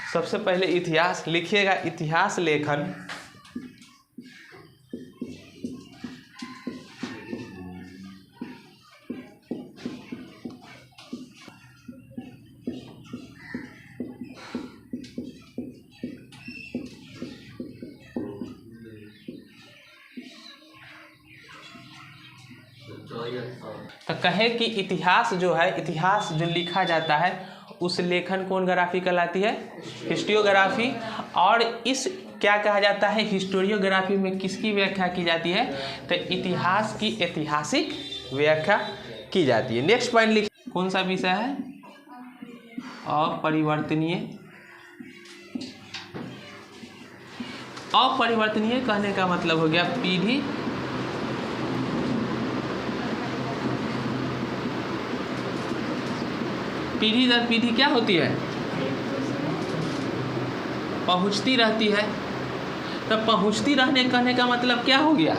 सबसे पहले इतिहास लिखिएगा। इतिहास लेखन तो कहे कि इतिहास जो है, इतिहास जो लिखा जाता है उस लेखन कौन ग्राफी कहलाती है? हिस्टोरियोग्राफी। और इस क्या कहा जाता है? हिस्टोरियोग्राफी में किसकी व्याख्या की जाती है? तो इतिहास की ऐतिहासिक व्याख्या की जाती है। नेक्स्ट पॉइंट लिख, कौन सा विषय है? अपरिवर्तनीय। अपरिवर्तनीय कहने का मतलब हो गया पीढ़ी दर पीढ़ी क्या होती है? पहुंचती रहती है। तो पहुंचती रहने कहने का मतलब क्या हो गया?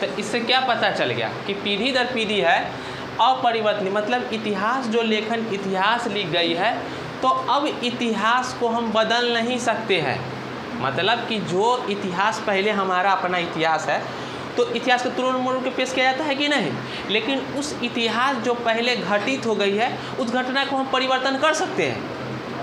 तो इससे क्या पता चल गया कि पीढ़ी दर पीढ़ी है अपरिवर्तनीय, मतलब इतिहास जो लेखन इतिहास लिख गई है तो अब इतिहास को हम बदल नहीं सकते हैं। मतलब कि जो इतिहास पहले हमारा अपना इतिहास है तो इतिहास को तुरंत मोड़ के पेश किया जाता है कि नहीं? लेकिन उस इतिहास जो पहले घटित हो गई है उस घटना को हम परिवर्तन कर सकते हैं?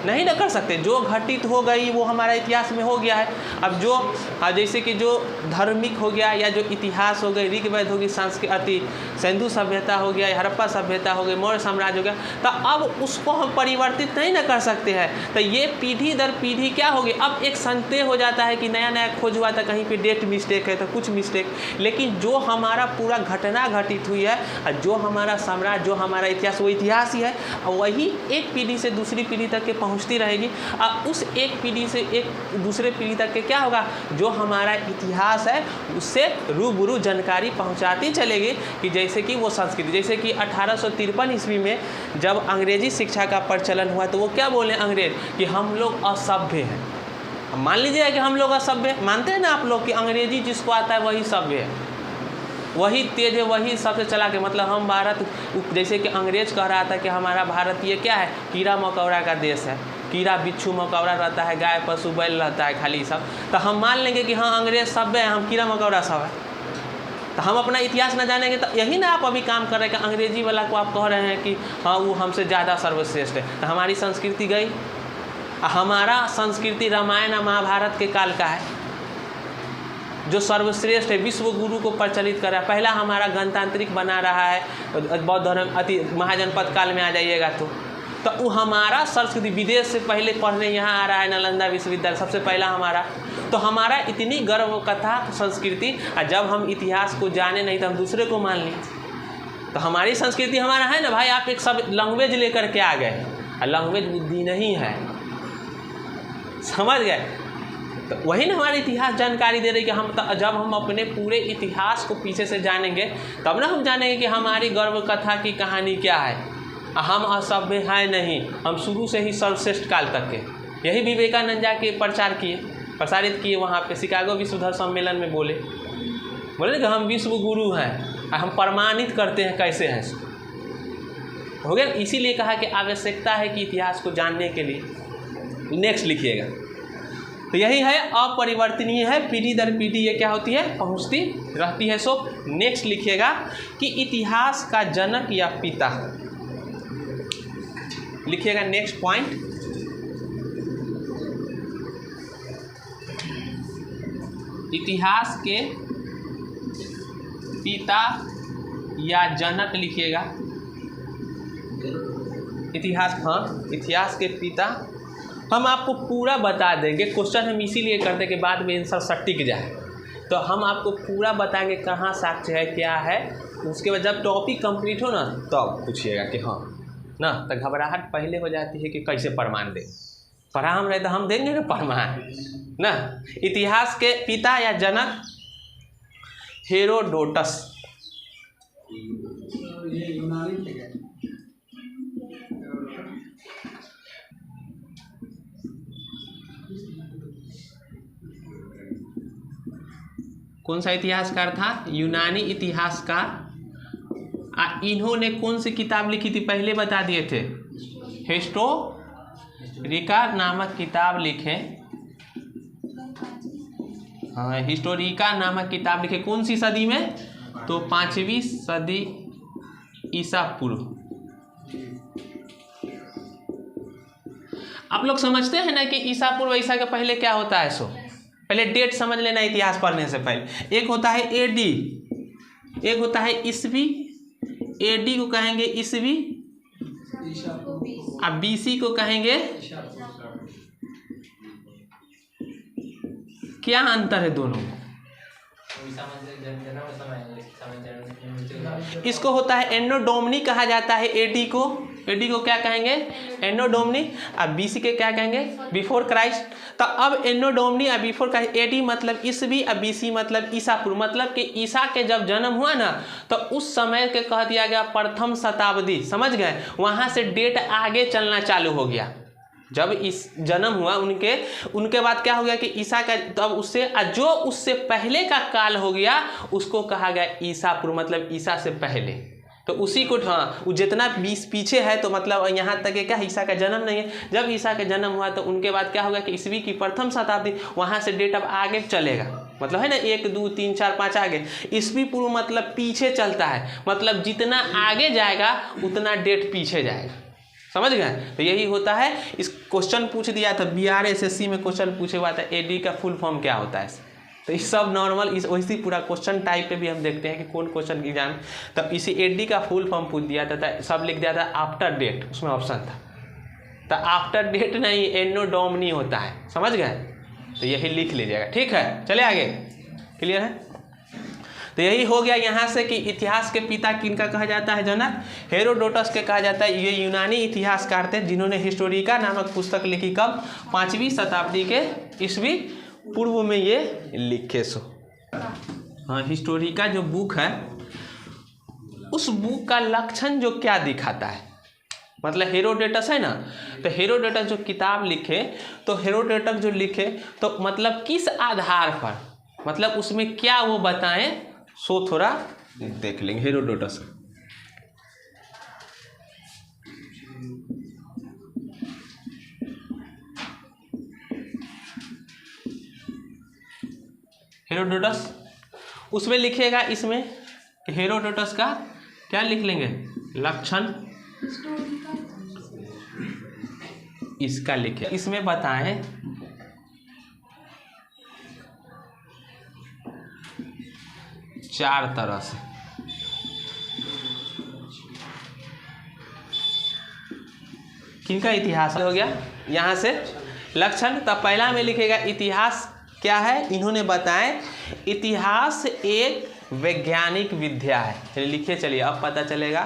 नहीं ना कर सकते। जो घटित हो गई वो हमारा इतिहास में हो गया है। अब जो जैसे कि जो धार्मिक हो गया या जो इतिहास हो गई, ऋग्वेद हो गई, संस्कृति सिंधु सभ्यता हो गया, हड़प्पा सभ्यता हो गई, मौर्य साम्राज्य हो गया, तो अब उसको हम परिवर्तित नहीं ना कर सकते हैं। तो ये पीढ़ी दर पीढ़ी क्या होगी? अब एक संदेह हो जाता है कि नया नया खोज हुआ था, कहीं पे डेट मिस्टेक है तो कुछ मिस्टेक, लेकिन जो हमारा पूरा घटना घटित हुई है, जो हमारा साम्राज्य, जो हमारा इतिहास, वो इतिहास ही है। वही एक पीढ़ी से दूसरी पीढ़ी तक के पहुंचती रहेगी। अब उस एक पीढ़ी से एक दूसरे पीढ़ी तक के क्या होगा? जो हमारा इतिहास है उससे रूबरू जानकारी पहुंचाती चलेगी। कि जैसे कि वो संस्कृति, जैसे कि 1853 ईस्वी में जब अंग्रेजी शिक्षा का प्रचलन हुआ तो वो क्या बोले अंग्रेज? कि हम लोग असभ्य हैं। मान लीजिए कि हम लोग असभ्य, मानते हैं ना आप लोग कि अंग्रेजी जिसको आता है वही सभ्य है, वही तेज है, वही सबसे चला के, मतलब हम भारत, जैसे कि अंग्रेज कह रहा था कि हमारा भारत ये क्या है? कीड़ा मकोड़ा का देश है, कीड़ा बिच्छू मकोड़ा रहता है, गाय पशु बैल रहता है खाली सब। तो हम मान लेंगे कि हाँ अंग्रेज सभ्य है, हम कीड़ा मकोड़ा सब है। तो हम अपना इतिहास न जानेंगे तो यही ना आप अभी काम कर रहे हैं कि अंग्रेजी वाला को आप कह रहे हैं कि हाँ वो हमसे ज़्यादा सर्वश्रेष्ठ है। तो हमारी संस्कृति गई। हमारा संस्कृति रामायण और महाभारत के काल का है जो सर्वश्रेष्ठ है, विश्व गुरु को प्रचलित कर रहा है। पहला हमारा गणतांत्रिक बना रहा है बौद्ध धर्म, अति महाजनपद काल में आ जाइएगा तो वो हमारा संस्कृति विदेश से पहले पढ़ने यहाँ आ रहा है, नालंदा विश्वविद्यालय सबसे पहला हमारा। तो हमारा इतनी गर्व कथा संस्कृति, और जब हम इतिहास को जाने नहीं तो हम दूसरे को मान लें। तो हमारी संस्कृति हमारा है ना भाई। आप एक सब लैंग्वेज लेकर के आ गए और लैंग्वेज बुद्धि नहीं है, समझ गए? तो वही ना हमारा इतिहास जानकारी दे रही कि हम जब हम अपने पूरे इतिहास को पीछे से जानेंगे तब ना हम जानेंगे कि हमारी गर्व कथा की कहानी क्या है। हम असभ्य हैं नहीं, हम शुरू से ही सर्वश्रेष्ठ काल तक के। यही विवेकानंद जाके प्रसारित किए वहाँ पे शिकागो विश्व धर्म सम्मेलन में बोले कि हम विश्व गुरु हैं, हम प्रमाणित करते हैं कैसे हैं हो गया। इसीलिए कहा कि आवश्यकता है कि इतिहास को जानने के लिए। नेक्स्ट लिखिएगा। तो यही है अपरिवर्तनीय है, पीढ़ी दर पीढ़ी ये क्या होती है? पहुँचती रहती है। सो नेक्स्ट लिखिएगा कि इतिहास का जनक या पिता। लिखिएगा नेक्स्ट पॉइंट, इतिहास के पिता या जनक लिखिएगा। इतिहास के पिता हम आपको पूरा बता देंगे। क्वेश्चन हम इसीलिए करते कि बाद में आंसर सटीक जाए, तो हम आपको पूरा बताएंगे कहाँ साक्ष्य है क्या है। उसके बाद जब टॉपिक कंप्लीट हो ना तब पूछिएगा कि हाँ ना, तो घबराहट पहले हो जाती है कि कैसे प्रमाण दें। पढ़ा हम रहे तो हम देंगे ना प्रमाण ना। इतिहास के पिता या जनक हेरोडोटस। कौन सा इतिहासकार था? यूनानी इतिहासकार। इन्होंने कौन सी किताब लिखी थी? पहले बता दिए थे, रिका नामक किताब लिखे, हाँ हिस्टोरिका नामक किताब लिखे कौन सी सदी में? तो 5वीं सदी ईसा पूर्व। आप लोग समझते हैं ना कि ईसा पूर्व ईसा के पहले क्या होता है? सो पहले डेट समझ लेना इतिहास पढ़ने से पहले। एक होता है एडी, एक होता है ईसवी। एडी को कहेंगे ईसवी, अब बीसी को कहेंगे। क्या अंतर है दोनों? इसको होता है एनो डोमिनी कहा जाता है एडी को। एडी को क्या कहेंगे? एनो डोमिनी। अब बीसी के क्या कहेंगे? Before Christ. तो अब एनो डोमिनी और बिफोर क्राइस्ट, एडी मतलब ईसवी, अब बीसी मतलब ईसा पूर्व। मतलब कि ईसा के जब जन्म हुआ ना तो उस समय के कह दिया गया प्रथम शताब्दी, समझ गए? वहां से डेट आगे चलना चालू हो गया। जब इस जन्म हुआ उनके बाद क्या हो गया कि ईसा का, तब उससे जो उससे पहले का काल हो गया उसको कहा गया ईसा पूर्व, मतलब ईसा से पहले। तो उसी को, हाँ वो जितना 20 पीछे है तो मतलब यहाँ तक क्या ईसा का जन्म नहीं है। जब ईसा का जन्म हुआ तो उनके बाद क्या होगा कि ईसवी की प्रथम शताब्दी, वहाँ से डेट अब आगे चलेगा। मतलब है ना 1 2 3 4 5 आगे। ईसवी पूर्व मतलब पीछे चलता है, मतलब जितना आगे जाएगा उतना डेट पीछे जाएगा, समझ गए? तो यही होता है। इस क्वेश्चन पूछ दिया था BRSSC में, क्वेश्चन पूछे हुआ था एडी का फुल फॉर्म क्या होता है। तो इस सब नॉर्मल इस वैसी पूरा क्वेश्चन टाइप पे भी हम देखते हैं कि कौन क्वेश्चन एग्जाम। तब इसी एडी का फुल फॉर्म पूछ दिया था, सब लिख दिया था आफ्टर डेट, उसमें ऑप्शन था। तो आफ्टर डेट नहीं, एनो डोमिनी होता है, समझ गए? तो यही लिख लीजिएगा, ठीक है? चले आगे, क्लियर है? तो यही हो गया यहाँ से कि इतिहास के पिता किनका कहा जाता है? जनक हेरोडोटस के कहा जाता है। ये यूनानी इतिहासकार थे जिन्होंने हिस्टोरिका नामक पुस्तक लिखी। कब? 5वीं शताब्दी के ईसवी पूर्व में ये लिखे। सो हाँ, हिस्टोरिका जो बुक है उस बुक का लक्षण जो क्या दिखाता है, मतलब हेरोडोटस है ना, तो हेरोडोटस जो किताब लिखे, तो हेरोडोटस जो लिखे तो मतलब किस आधार पर, मतलब उसमें क्या वो बताएं, सो थोड़ा देख लेंगे हेरोडोटस। हेरोडोटस उसमें लिखेगा, इसमें हेरोडोटस का क्या लिख लेंगे? लक्षण इसका लिखे, इसमें बताएं 4 तरह से। किनका इतिहास हो गया यहाँ से लक्षण। तब पहला में लिखेगा इतिहास क्या है, इन्होंने बताएं इतिहास एक वैज्ञानिक विद्या है। चलिए लिखे, चलिए अब पता चलेगा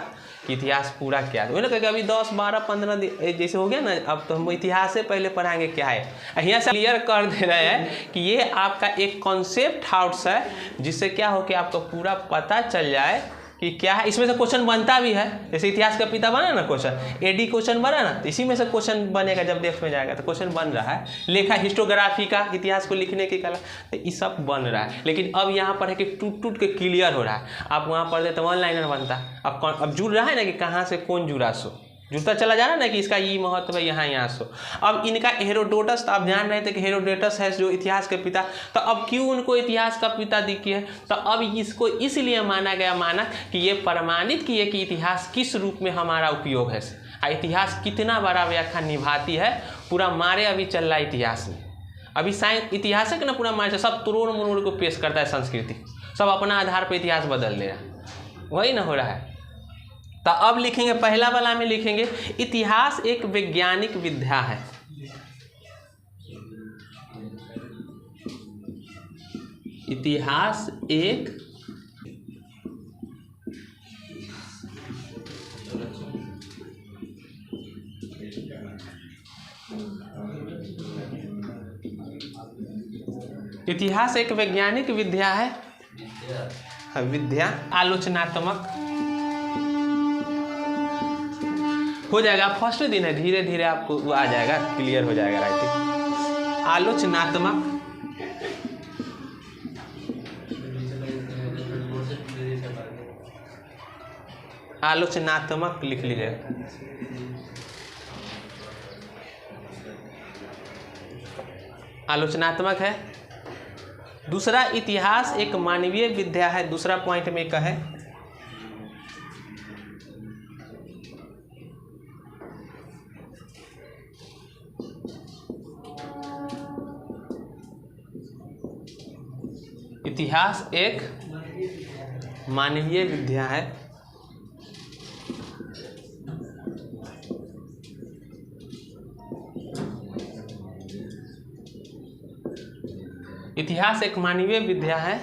कि इतिहास पूरा क्या है। ना कहेगा अभी 10 12 15 दिन जैसे हो गया ना, अब तो हम इतिहास से पहले पढ़ाएंगे क्या है। यहाँ से क्लियर कर दे रहे हैं कि ये आपका एक कॉन्सेप्ट हाउस है, जिससे क्या हो कि आपको पूरा पता चल जाए कि क्या है। इसमें से क्वेश्चन बनता भी है, जैसे इतिहास का पिता बना ना क्वेश्चन, एडी क्वेश्चन बना ना, तो इसी में से क्वेश्चन बनेगा। जब डेप्थ में जाएगा तो क्वेश्चन बन रहा है। लेखा हिस्टोग्राफी का, इतिहास को लिखने की कला, तो ये सब बन रहा है। लेकिन अब यहाँ पर है कि टूट टूट के क्लियर हो रहा है। आप वहाँ पढ़ते तो 1 लाइनर बनता, अब जुड़ रहा है ना कि कहाँ से कौन जुड़ा, सो जुड़ता चला जा रहा है ना कि इसका ये महत्व है यहाँ सो। अब इनका हेरोडोटस, तो आप जान रहे थे कि हेरोडोटस है जो इतिहास के पिता, तो अब क्यों उनको इतिहास का पिता दिखी है, तो अब इसको इसलिए माना गया मानक कि ये प्रमाणित किए कि इतिहास किस रूप में हमारा उपयोग है, इतिहास कितना बड़ा व्याख्या निभाती है। पूरा मारे अभी चल रहा है इतिहास में, अभी साइंस इतिहास है कि ना पूरा मारे सब तोड़ मरोड़ को पेश करता है, संस्कृति सब अपना आधार पर इतिहास बदल दे रहा है, वही ना हो रहा है। तो अब लिखेंगे पहला वाला में लिखेंगे इतिहास एक वैज्ञानिक विद्या है। इतिहास एक इतिहास एक वैज्ञानिक विद्या है, विद्या आलोचनात्मक हो जाएगा। फर्स्ट दिन है, धीरे धीरे आपको आ जाएगा, क्लियर हो जाएगा राइटिंग। आलोचनात्मक, आलोचनात्मक लिख लीजिए। आलोचनात्मक है। दूसरा, इतिहास एक मानवीय विद्या है, दूसरा पॉइंट में कहे। इतिहास एक मानवीय विद्या है। इतिहास एक मानवीय विद्या है,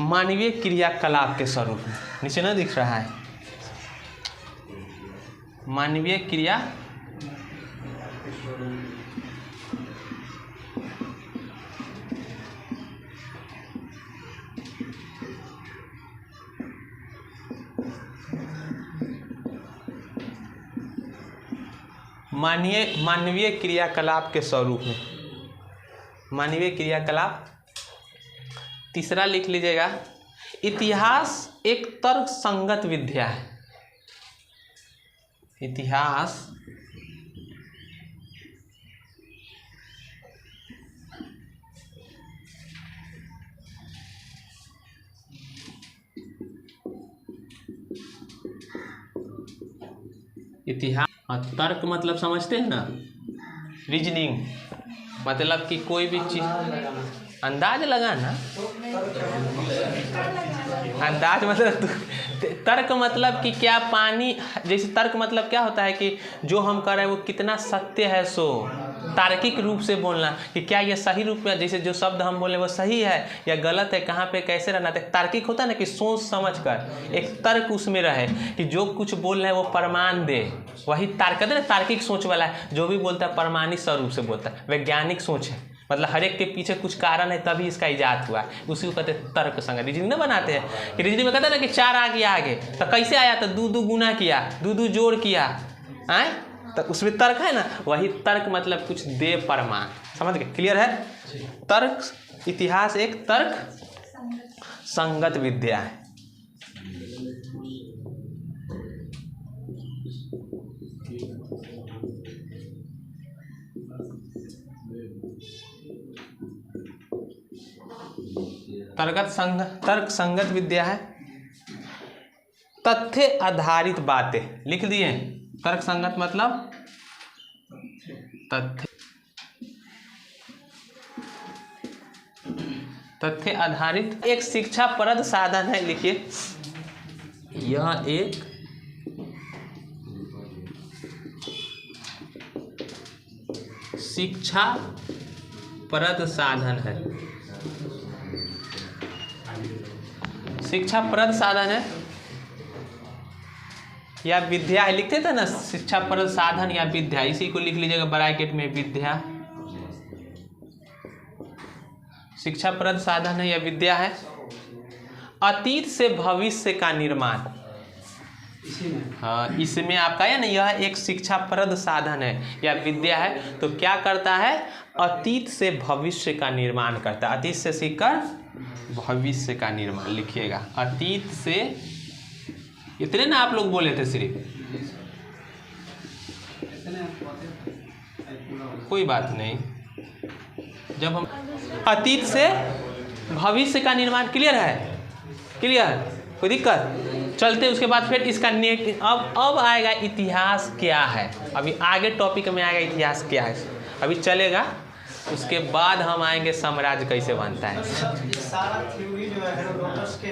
मानवीय क्रियाकलाप के स्वरूप में। नीचे ना दिख रहा है, मानवीय क्रिया मानवीय क्रियाकलाप के स्वरूप में। मानवीय क्रियाकलाप। तीसरा लिख लीजिएगा, इतिहास एक तर्क संगत विद्या है। इतिहास तर्क मतलब समझते हैं ना, रीजनिंग, मतलब कि कोई भी चीज अंदाज लगाना। अंदाज मतलब तर्क मतलब कि क्या पानी, जैसे तर्क मतलब क्या होता है कि जो हम कर रहे हैं वो कितना सत्य है, सो तार्किक रूप से बोलना कि क्या ये सही रूप में, जैसे जो शब्द हम बोले वो सही है या गलत है, कहाँ पे कैसे रहना। तो तार्किक होता है ना कि सोच समझ कर एक तर्क उसमें रहे कि जो कुछ बोल रहे हैं वो प्रमाण दे, वही तार्क है ना, तार्किक सोच वाला है। जो भी बोलता है प्रमाणिक स्वरूप से बोलता है, वैज्ञानिक सोच है, मतलब हर एक के पीछे कुछ कारण है तभी इसका इजाद हुआ है, उसी को कहते हैं तर्क संगत। रीजनिंग ना बनाते हैं कि रीजनिंग में कहते हैं ना कि 4 आ गया आगे, तो कैसे आया, तो 2 गुना किया, 2 जोड़ किया, आए तो उसमें तर्क है ना, वही तर्क मतलब कुछ दे प्रमाण। समझ गए? क्लियर है? तर्क, इतिहास एक तर्क संगत विद्या है। तर्क संगत विद्या है। तथ्य आधारित बातें लिख दिए। तर्क संगत मतलब तथ्य आधारित एक शिक्षाप्रद साधन है। लिखिए, यह एक शिक्षाप्रद साधन है। शिक्षाप्रद साधन है या विद्या है, लिखते थे ना शिक्षाप्रद साधन या विद्या, इसी को लिख लीजिएगा ब्रैकेट में, विद्या। शिक्षाप्रद साधन है या विद्या है। अतीत से भविष्य का निर्माण, हाँ इसमें आपका है ना, यह एक शिक्षाप्रद साधन है या विद्या है। तो क्या करता है, अतीत से भविष्य का निर्माण करता है। अतीत से सीखकर भविष्य का निर्माण, लिखिएगा अतीत से। इतने ना आप लोग बोले थे सिर्फ, कोई बात नहीं। जब हम अतीत से भविष्य का निर्माण, क्लियर है? क्लियर, कोई दिक्कत? चलते उसके बाद फिर इसका अब आएगा इतिहास क्या है। अभी आगे टॉपिक में आएगा इतिहास क्या है, अभी चलेगा। उसके बाद हम आएंगे साम्राज्य कैसे बनता है। सारा थ्योरी जो है हेरोडोटस के,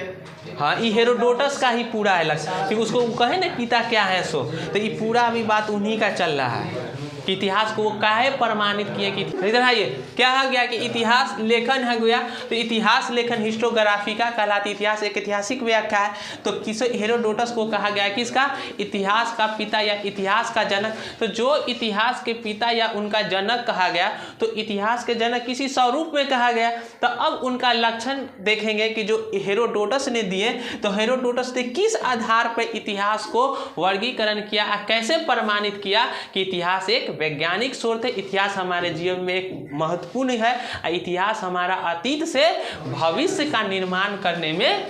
हाँ ये हेरोडोटस का ही पूरा है लक्ष्य, कि उसको कहे ना पिता क्या है सो, तो ये पूरा अभी बात उन्हीं का चल रहा है कि इतिहास को वो काहे प्रमाणित किए कि इधर है। ये क्या हो गया कि इतिहास लेखन है गया, तो इतिहास लेखन हिस्टोग्राफिका कहलाती। इतिहास एक ऐतिहासिक व्याख्या है। तो किस हेरोडोटस को कहा गया कि इसका इतिहास का पिता या इतिहास का जनक। तो जो इतिहास के पिता या उनका जनक कहा गया, तो इतिहास के जनक किसी स्वरूप में कहा गया। तो अब उनका लक्षण देखेंगे कि जो हेरोडोटस ने दिए, तो हेरोडोटस ने किस आधार पर इतिहास को वर्गीकरण किया, कैसे प्रमाणित किया कि इतिहास एक वैज्ञानिक स्रोत है। इतिहास हमारे जीवन में एक महत्वपूर्ण है। इतिहास हमारा अतीत से भविष्य का निर्माण करने में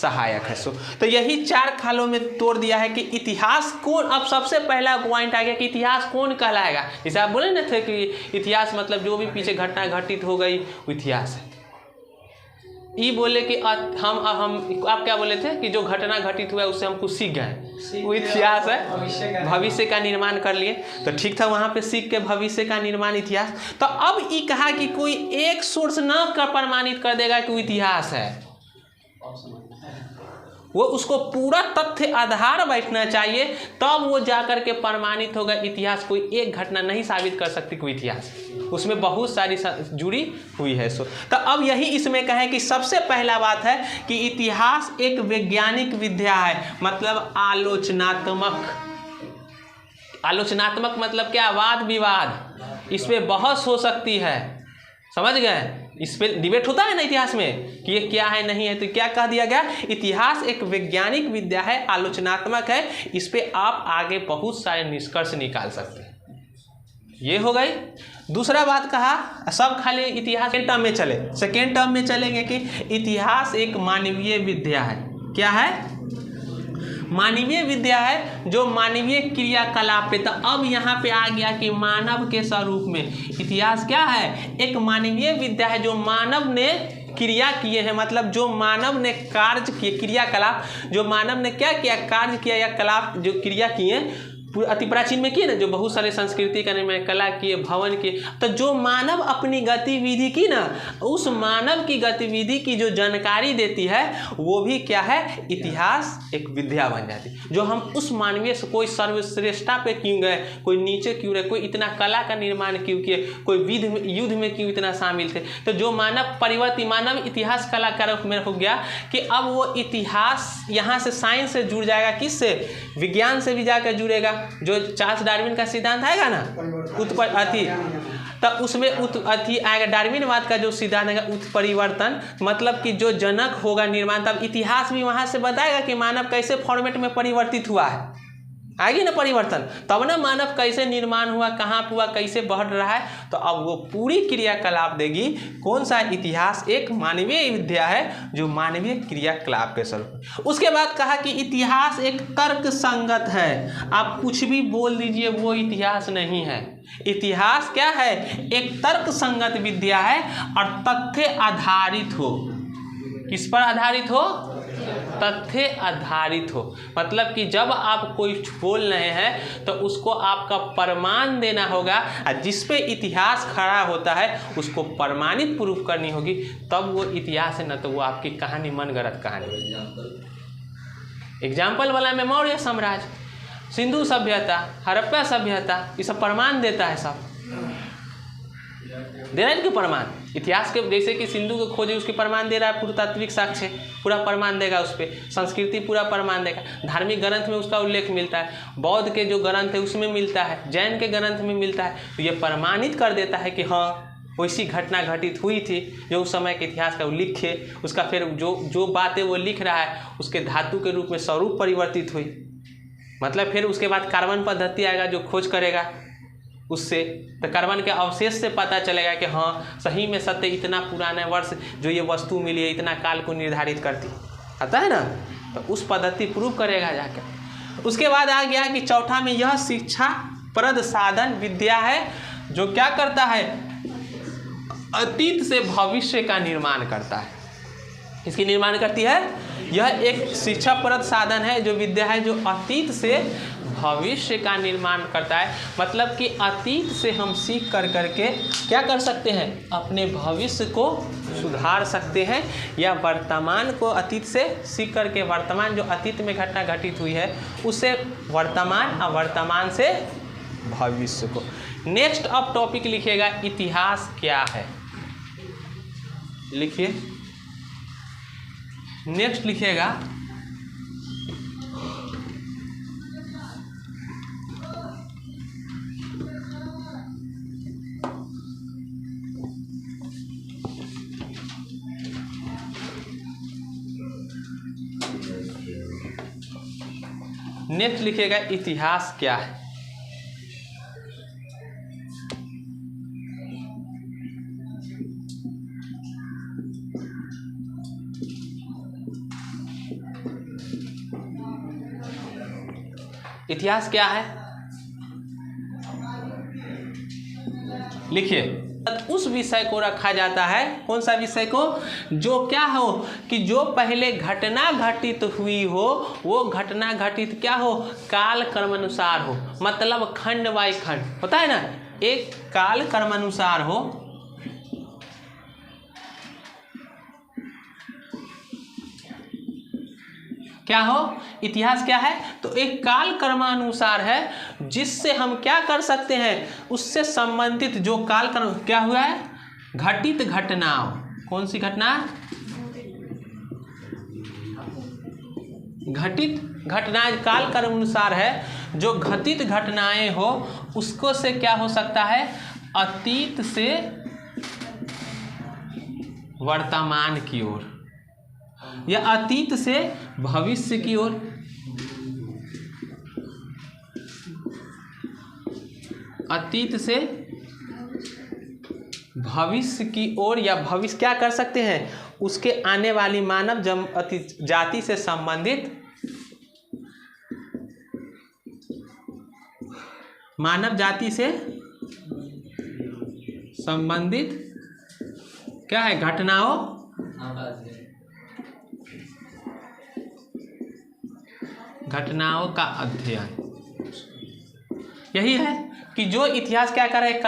सहायक है। तो यही 4 खालों में तोड़ दिया है कि इतिहास कौन। अब सबसे पहला पॉइंट आ गया कि इतिहास कौन कहलाएगा। जैसे आप बोले ना थे कि इतिहास मतलब जो भी पीछे घटना घटित हो गई वो इतिहास है। ये बोले कि हम आप क्या बोले थे कि जो घटना घटित हुआ है उससे हम कुछ सीख गए, वो इतिहास है, भविष्य का निर्माण कर लिए। तो ठीक था, वहाँ पे सीख के भविष्य का निर्माण इतिहास। तो अब ये कहा कि कोई एक सोर्स न कर प्रमाणित कर देगा कि वो इतिहास है, वो उसको पूरा तथ्य आधार बैठना चाहिए, तब वो जाकर के प्रमाणित होगा। इतिहास कोई एक घटना नहीं साबित कर सकती कोई इतिहास, उसमें बहुत सारी जुड़ी हुई है। तो अब यही इसमें कहें कि सबसे पहला बात है कि इतिहास एक वैज्ञानिक विद्या है, मतलब आलोचनात्मक। आलोचनात्मक मतलब क्या? वाद विवाद, इस पे बहस हो सकती है, समझ गए? इस पे डिबेट होता है ना इतिहास में कि ये क्या है नहीं है। तो क्या कह दिया गया? इतिहास एक वैज्ञानिक विद्या है, आलोचनात्मक है, इस पे आप आगे बहुत सारे निष्कर्ष निकाल सकते हैं। ये हो गई। दूसरा बात कहा, सब खाली इतिहास सेकेंड टर्म में चले, सेकेंड टर्म में चलेंगे कि इतिहास एक मानवीय विद्या है। क्या है? मानवीय विद्या है, जो मानवीय क्रियाकलाप पे। तो अब यहाँ पे आ गया कि मानव के स्वरूप में इतिहास क्या है? एक मानवीय विद्या है, जो मानव ने क्रिया किए हैं, मतलब जो मानव ने कार्य किए, क्रियाकलाप, जो मानव ने क्या किया, कार्य किया या कलाप जो क्रिया किए, अति प्राचीन में किए ना, जो बहुत सारे संस्कृति करने में कला किए, भवन किए। तो जो मानव अपनी गतिविधि की ना, उस मानव की गतिविधि की जो जानकारी देती है, वो भी क्या है? इतिहास एक विद्या बन जाती है। जो हम उस मानवीय से, कोई सर्वश्रेष्ठता पे क्यों गए, कोई नीचे क्यों रहे, कोई इतना कला का निर्माण क्यों किए, कोई युद्ध में क्यों इतना शामिल थे। तो जो मानव परिवर्तित, मानव इतिहास कलाकार में हो गया कि अब वो इतिहास यहाँ से साइंस से जुड़ जाएगा, किससे? विज्ञान से भी जाकर जुड़ेगा। जो चार्ल्स डार्विन का सिद्धांत आएगा ना, उत्पत्ति, तब उसमें अति आएगा। डार्विनवाद का जो सिद्धांत है उत्परिवर्तन, मतलब कि जो जनक होगा निर्माण, तब इतिहास भी वहां से बताएगा कि मानव कैसे फॉर्मेट में परिवर्तित हुआ है। आएगी ना परिवर्तन, तब ना मानव कैसे निर्माण हुआ, कहाँ हुआ, कैसे बढ़ रहा है। तो अब वो पूरी क्रियाकलाप देगी। कौन सा? इतिहास एक मानवीय विद्या है, जो मानवीय क्रियाकलाप के स्वरूप। उसके बाद कहा कि इतिहास एक तर्क संगत है। आप कुछ भी बोल दीजिए, वो इतिहास नहीं है। इतिहास क्या है? एक तर्क संगत विद्या है और तथ्य आधारित हो। किस पर आधारित हो? तथ्य आधारित हो। मतलब कि जब आप कोई बोल रहे हैं तो उसको आपका प्रमाण देना होगा, और जिस पे इतिहास खड़ा होता है उसको प्रमाणित प्रूफ करनी होगी, तब वो इतिहास है, ना तो वो आपकी कहानी मनगढ़ंत कहानी। एग्जाम्पल वाला में मौर्य साम्राज्य, सिंधु सभ्यता, हड़प्पा सभ्यता, ये सब प्रमाण देता है। सब दे रहा है कि प्रमाण इतिहास के, जैसे कि सिंधु को खोजे उसके प्रमाण दे रहा है, पुरातात्विक साक्ष्य पूरा प्रमाण देगा उस पर, संस्कृति पूरा प्रमाण देगा, धार्मिक ग्रंथ में उसका उल्लेख मिलता है, बौद्ध के जो ग्रंथ है उसमें मिलता है, जैन के ग्रंथ में मिलता है। तो ये प्रमाणित कर देता है कि हाँ वैसी घटना घटित हुई थी, जो उस समय के इतिहास का वो लिखे, उसका फिर जो बातें वो लिख रहा है उसके धातु के रूप में स्वरूप परिवर्तित हुई। मतलब फिर उसके बाद कार्बन पद्धति आएगा जो खोज करेगा उससे, तो कार्बन के अवशेष से पता चलेगा कि हाँ सही में सत्य इतना पुराना वर्ष जो ये वस्तु मिली है इतना काल को निर्धारित करती आता है ना, तो उस पद्धति प्रूव करेगा जाकर। उसके बाद आ गया कि चौथा में यह शिक्षा प्रद साधन विद्या है, जो क्या करता है? अतीत से भविष्य का निर्माण करता है। किसकी निर्माण करती है? यह एक शिक्षाप्रद साधन है, जो विद्या है, जो अतीत से भविष्य का निर्माण करता है। मतलब कि अतीत से हम सीख कर करके क्या कर सकते हैं? अपने भविष्य को सुधार सकते हैं, या वर्तमान को अतीत से सीख करके वर्तमान जो अतीत में घटना घटित हुई है उससे वर्तमान, और वर्तमान से भविष्य को। नेक्स्ट अब टॉपिक लिखिएगा इतिहास क्या है। लिखिए, नेक्स्ट लिखिएगा नेक्स्ट लिखिएगा इतिहास क्या है। इतिहास क्या है? लिखिए, उस विषय को रखा जाता है, कौन सा विषय को? जो क्या हो कि जो पहले घटना घटित हुई हो वो घटना घटित क्या हो? काल कर्मानुसार हो, मतलब खंड बाय खंड होता है ना, एक काल कर्मानुसार हो। क्या हो? इतिहास क्या है? तो एक काल कर्मानुसार है जिससे हम क्या कर सकते हैं, उससे संबंधित जो काल कर्म क्या हुआ है, घटित घटनाओं। कौन सी घटना? घटित घटनाएं काल कर्म अनुसार है, जो घटित घटनाएं हो उसको से क्या हो सकता है, अतीत से वर्तमान की ओर या अतीत से भविष्य की ओर। अतीत से भविष्य की ओर या भविष्य क्या कर सकते हैं, उसके आने वाली मानव जाति से संबंधित, मानव जाति से संबंधित क्या है, घटनाओं का अध्ययन। यही है कि जो इतिहास क्या कर रहा है,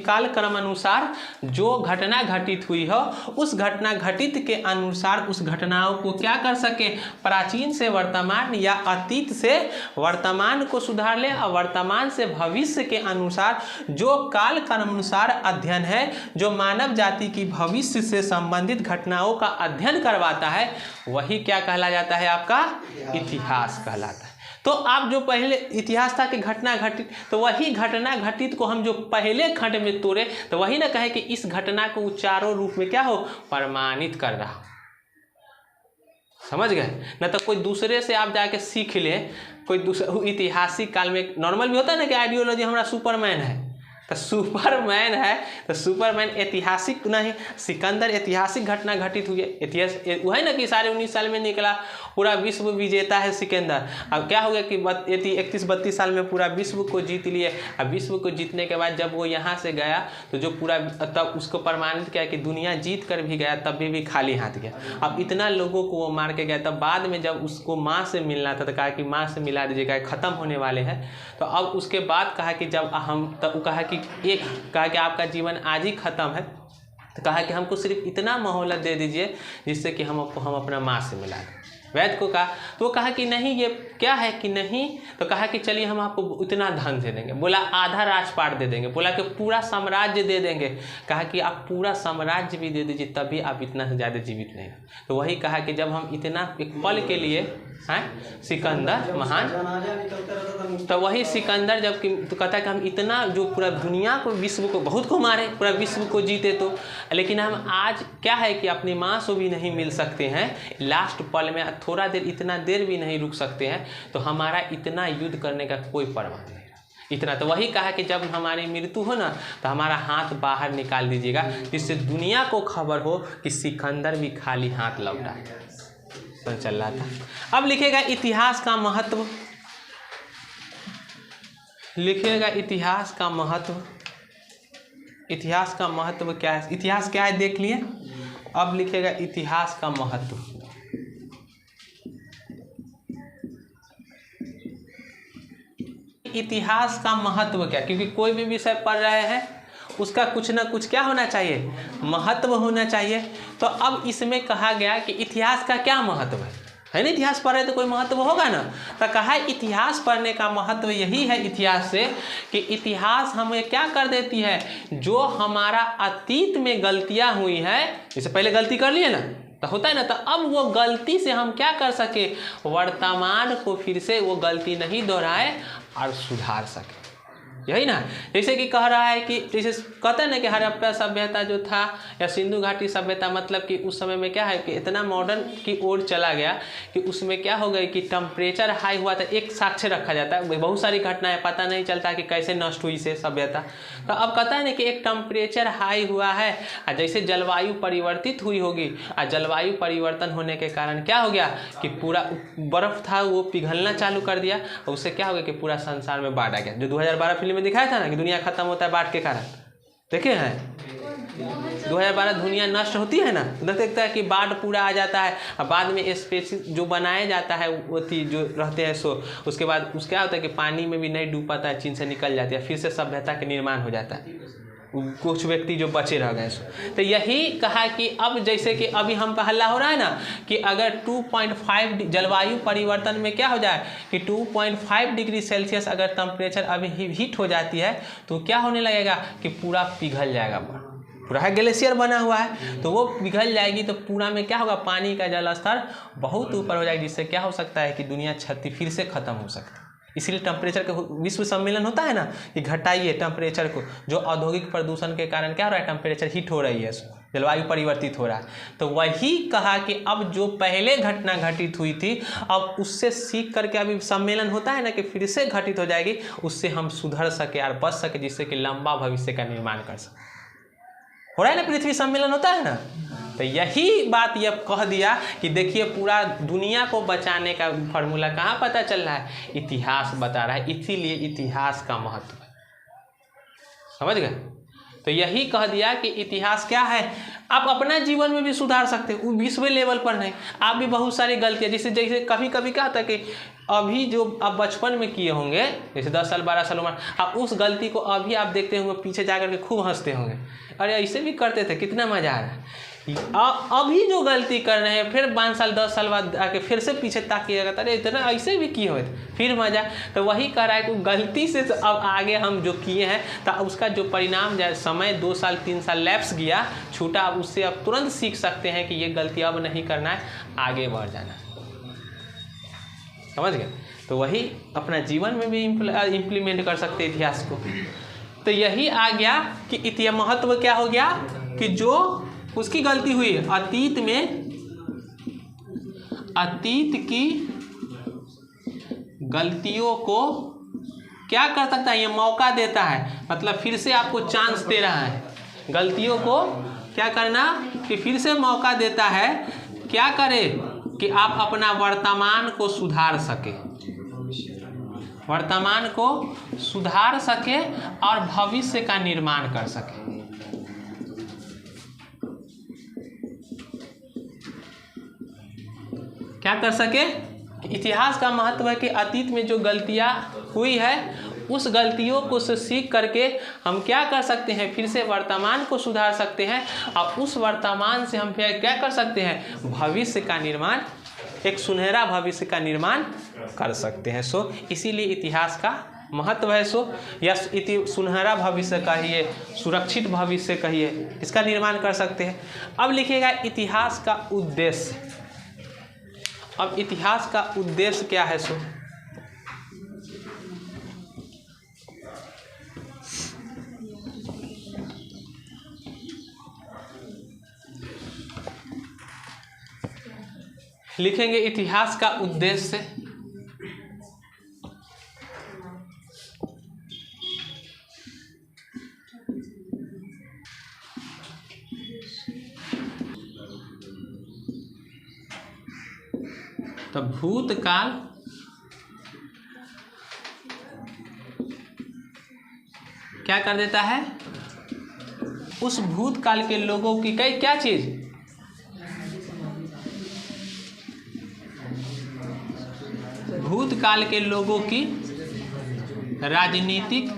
काल क्रम अनुसार जो घटना घटित हुई हो उस घटना घटित के अनुसार उस घटनाओं को क्या कर सके, प्राचीन से वर्तमान या अतीत से वर्तमान को सुधार ले, और वर्तमान से भविष्य के अनुसार जो काल क्रम अनुसार अध्ययन है, जो मानव जाति की भविष्य से संबंधित घटनाओं का अध्ययन करवाता है, वही क्या कहला जाता है, आपका इतिहास कहलाता है। तो आप जो पहले इतिहास था कि घटना घटित, तो वही घटना घटित को हम जो पहले खंड में तोड़े, तो वही ना कहे कि इस घटना को चारों रूप में क्या हो, प्रमाणित कर रहा। समझ गए ना? तो कोई दूसरे से आप जाके सीख ले, कोई दूसरा ऐतिहासिक काल में नॉर्मल भी होता है ना कि आइडियोलॉजी हमारा सुपरमैन है, तो सुपरमैन है तो सुपरमैन ऐतिहासिक नहीं, सिकंदर ऐतिहासिक घटना घटित हुई है, इतिहास वो है ना कि 19.5 साल में निकला, पूरा विश्व विजेता है सिकंदर। अब क्या हो गया कि 31-32 साल में पूरा विश्व को जीत लिए। अब विश्व को जीतने के बाद जब वो यहाँ से गया तो जो पूरा, तब उसको प्रमाणित किया कि दुनिया जीत कर भी गया तब भी खाली हाथ गया। अब इतना लोगों को वो मार के गया, तब बाद में जब उसको माँ से मिलना था तो कहा कि माँ से मिला दीजिएगा, ख़त्म होने वाले हैं। तो अब उसके बाद कहा कि जब हम, तब कहा कि कहा कि आपका जीवन आज ही खत्म है, तो कहा कि हमको सिर्फ इतना मोहलत दे दीजिए जिससे कि हम अपना माँ से मिला दें। वैद्य को कहा, तो वो कहा कि नहीं, ये क्या है कि नहीं, तो कहा कि चलिए हम आपको इतना धन दे देंगे। बोला आधा राजपाट दे देंगे, बोला कि पूरा साम्राज्य दे देंगे। कहा कि आप पूरा साम्राज्य भी दे दीजिए तभी आप इतना से ज़्यादा जीवित नहीं। तो वही कहा कि जब हम इतना एक पल के लिए हैं, सिकंदर महान, तो वही सिकंदर जब तो कहता है कि हम इतना जो पूरा दुनिया को, विश्व को, बहुत को मारे, पूरा विश्व को जीते, तो लेकिन हम आज क्या है कि अपनी माँ से भी नहीं मिल सकते हैं, लास्ट पल में थोड़ा देर, इतना देर भी नहीं रुक सकते हैं, तो हमारा इतना युद्ध करने का कोई परवाह नहीं इतना। तो वही कहा कि जब हमारी मृत्यु हो ना तो हमारा हाथ बाहर निकाल दीजिएगा, जिससे दुनिया को खबर हो कि सिकंदर भी खाली हाथ लौटा है। तो चल रहा था। अब लिखेगा इतिहास का महत्व, लिखेगा इतिहास का महत्व। इतिहास का महत्व क्या है, इतिहास क्या है देख लिए। अब लिखेगा इतिहास का महत्व। इतिहास का महत्व क्या, क्योंकि कोई भी विषय पढ़ रहे हैं उसका कुछ ना कुछ क्या होना चाहिए, महत्व होना चाहिए। तो अब इसमें कहा गया कि इतिहास का क्या महत्व है ना, इतिहास पढ़ रहे तो कोई महत्व होगा ना। तो कहा इतिहास पढ़ने का महत्व यही है इतिहास से कि इतिहास हमें क्या कर देती है, जो हमारा अतीत में गलतियां हुई हैं, जैसे पहले गलती कर लिए ना तो होता है ना, तो अब वो गलती से हम क्या कर सके, वर्तमान को फिर से वो गलती नहीं दोहराए और सुधार सके। यही ना, जैसे कि कह रहा है कि जैसे कहते हैं ना कि हड़प्पा सभ्यता जो था या सिंधु घाटी सभ्यता, मतलब कि उस समय में क्या है कि इतना मॉडर्न की ओर चला गया कि उसमें क्या हो गई कि टेम्परेचर हाई हुआ था। एक साक्ष्य रखा जाता है, बहुत सारी घटनाएं, पता नहीं चलता कि कैसे नष्ट हुई से सभ्यता। तो अब कहता है ना कि एक टेम्परेचर हाई हुआ है और जैसे जलवायु परिवर्तित हुई होगी और जलवायु परिवर्तन होने के कारण क्या हो गया कि पूरा बर्फ था वो पिघलना चालू कर दिया और उससे क्या हो गया कि पूरा संसार में बाढ़ आ गया। जो 2012 फिल्म में दिखाया था ना कि दुनिया खत्म होता है बाढ़ के कारण, देखे हैं 2012 दुनिया नष्ट होती है ना, देखता है कि बाढ़ पूरा आ जाता है और बाद में स्पेसिस जो बनाया जाता है वो थी जो रहते हैं सो उसके बाद उसका क्या होता है कि पानी में भी नहीं डूब पाता है, चीन से निकल जाती है, फिर से सभ्यता का निर्माण हो जाता है, कुछ व्यक्ति जो बचे रह गए सो। तो यही कहा कि अब जैसे कि अभी हम का हल्ला हो रहा है ना कि अगर 2.5 जलवायु परिवर्तन में क्या हो जाए कि 2.5 डिग्री सेल्सियस अगर टेम्परेचर अभी हीट हो जाती है तो क्या होने लगेगा कि पूरा पिघल जाएगा, पूरा है ग्लेशियर बना हुआ है तो वो पिघल जाएगी तो पूरा में क्या होगा पानी का जल स्तर बहुत ऊपर हो जाएगा, जिससे क्या हो सकता है कि दुनिया क्षति फिर से खत्म हो सकती है। इसीलिए टेम्परेचर का विश्व सम्मेलन होता है ना कि घटाइए टेम्परेचर को, जो औद्योगिक प्रदूषण के कारण क्या हो रहा है टेम्परेचर हीट हो रही है, जलवायु परिवर्तित हो रहा है। तो वही कहा कि अब जो पहले घटना घटित हुई थी अब उससे सीख करके अभी सम्मेलन होता है ना कि फिर से घटित हो जाएगी, उससे हम सुधर सके और बच सके, जिससे कि लंबा भविष्य का निर्माण कर सके। हो रहा है ना, पृथ्वी सम्मेलन होता है ना, तो यही बात ये कह दिया कि देखिए पूरा दुनिया को बचाने का फॉर्मूला कहाँ पता चल रहा है, इतिहास बता रहा है, इसीलिए इतिहास का महत्व है, समझ गए। तो यही कह दिया कि इतिहास क्या है, आप अपना जीवन में भी सुधार सकते हो, विश्व लेवल पर नहीं, आप भी बहुत सारी गलतियाँ जैसे कभी कभी क्या होता है कि अभी जो आप बचपन में किए होंगे जैसे 10 साल 12 साल उम्र, आप उस गलती को अभी आप देखते होंगे पीछे जाकर के खूब हंसते होंगे, अरे ऐसे भी करते थे कितना मजा आ रहा है। अभी जो गलती कर रहे हैं फिर 5 साल 10 साल बाद आके फिर से पीछे ताकिएगा, अरे इतना ऐसे भी किए हुए थे फिर मजा। तो वही कह रहा है कि गलती से तो अब आगे हम जो किए हैं तो उसका जो परिणाम जाए समय 2 साल 3 साल लैप्स गया छूटा, अब उससे अब तुरंत सीख सकते हैं कि ये गलती अब नहीं करना है, आगे बढ़ जाना है, समझ गए। तो वही अपना जीवन में भी इम्प्लीमेंट कर सकते इतिहास को। तो यही आ गया कि इतिहास महत्व क्या हो गया कि जो उसकी गलती हुई अतीत में, अतीत की गलतियों को क्या कर सकता है, ये मौका देता है, मतलब फिर से आपको चांस दे रहा है, गलतियों को क्या करना कि फिर से मौका देता है, क्या करे कि आप अपना वर्तमान को सुधार सके, वर्तमान को सुधार सके और भविष्य का निर्माण कर सके। क्या कर सके, इतिहास का महत्व है कि अतीत में जो गलतियां हुई है उस गलतियों को से सीख करके हम क्या कर सकते हैं, फिर से वर्तमान को सुधार सकते हैं और उस वर्तमान से हम फिर क्या कर सकते हैं, भविष्य का निर्माण, एक सुनहरा भविष्य का निर्माण कर सकते हैं। सो इसीलिए इतिहास का महत्व है। सो यस सुनहरा भविष्य कहिए, सुरक्षित भविष्य कहिए, इसका निर्माण कर सकते हैं। अब लिखिएगा इतिहास का उद्देश्य। अब इतिहास का उद्देश्य क्या है, सो लिखेंगे इतिहास का उद्देश्य तो भूतकाल क्या कर देता है, उस भूतकाल के लोगों की कई क्या चीज, भूतकाल के लोगों की राजनीतिक,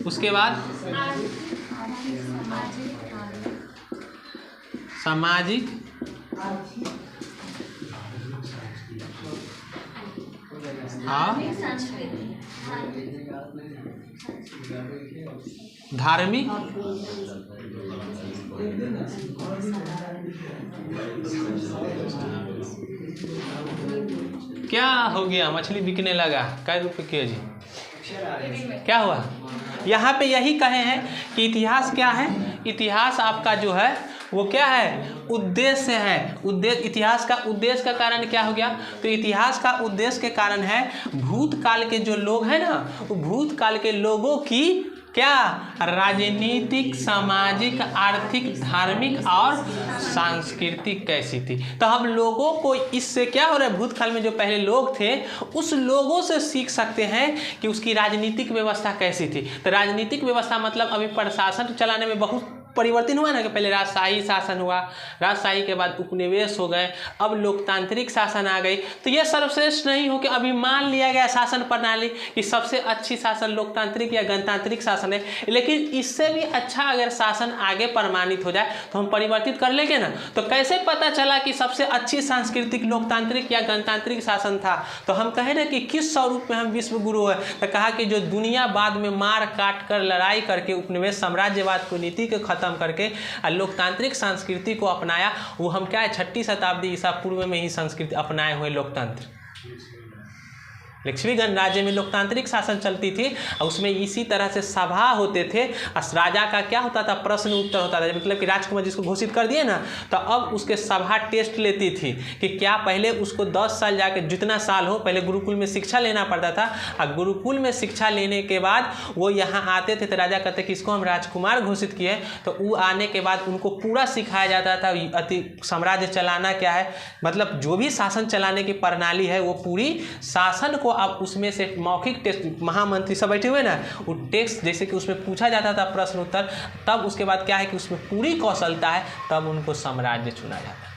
उसके बाद सामाजिक, धार्मिक क्या हो गया? मछली बिकने लगा, कै रुपये केजी? क्या हुआ? यहाँ पे यही कहे हैं कि इतिहास क्या है? इतिहास आपका जो है वो क्या है? उद्देश्य है। उद्देश्य, इतिहास का उद्देश्य का कारण क्या हो गया? तो इतिहास का उद्देश्य के कारण है भूतकाल के जो लोग हैं ना, वो भूतकाल के लोगों की क्या राजनीतिक, सामाजिक, आर्थिक, धार्मिक और सांस्कृतिक कैसी थी। तो हम लोगों को इससे क्या हो रहा है? भूतकाल में जो पहले लोग थे उस लोगों से सीख सकते हैं कि उसकी राजनीतिक व्यवस्था कैसी थी। तो राजनीतिक व्यवस्था मतलब अभी प्रशासन चलाने में बहुत परिवर्तन हुआ ना, कि पहले राजशाही शासन हुआ, राजशाही के बाद उपनिवेश हो गए, अब लोकतांत्रिक शासन आ गई। तो यह सर्वश्रेष्ठ नहीं हो कि अभी मान लिया गया शासन प्रणाली कि सबसे अच्छी शासन लोकतांत्रिक या गणतांत्रिक शासन है, लेकिन इससे भी अच्छा अगर शासन आगे प्रमाणित हो जाए तो हम परिवर्तित कर लेंगे ना। तो कैसे पता चला कि सबसे अच्छी सांस्कृतिक लोकतांत्रिक या गणतांत्रिक शासन था? तो हम कहें ना कि किस स्वरूप में हम विश्व गुरु है? तो कहा कि जो दुनिया बाद में मार काट कर, लड़ाई करके, उपनिवेश साम्राज्यवाद को नीति के खत्म करके लोकतांत्रिक संस्कृति को अपनाया, वो हम क्या है 6ठी शताब्दी ईसा पूर्व में ही संस्कृति अपनाए हुए लोकतंत्र। लिच्छवी गणराज्य में लोकतांत्रिक शासन चलती थी और उसमें इसी तरह से सभा होते थे। राजा का क्या होता था? प्रश्न उत्तर होता था। मतलब कि राजकुमार जिसको घोषित कर दिए ना, तो अब उसके सभा टेस्ट लेती थी कि क्या पहले उसको 10 साल जाके, जितना साल हो, पहले गुरुकुल में शिक्षा लेना पड़ता था। और गुरुकुल में शिक्षा लेने के बाद वो यहाँ आते थे तो राजा कहते कि इसको हम राजकुमार घोषित किए। तो वो आने के बाद उनको पूरा सिखाया जाता था अति साम्राज्य चलाना क्या है, मतलब जो भी शासन चलाने की प्रणाली है वो पूरी शासन को। अब उसमें से मौखिक टेस्ट, महामंत्री सब बैठे हुए ना, वो टेस्ट जैसे कि उसमें पूछा जाता था प्रश्न उत्तर, तब उसके बाद क्या है कि उसमें पूरी कौशलता है, तब उनको साम्राज्य चुना जाता है।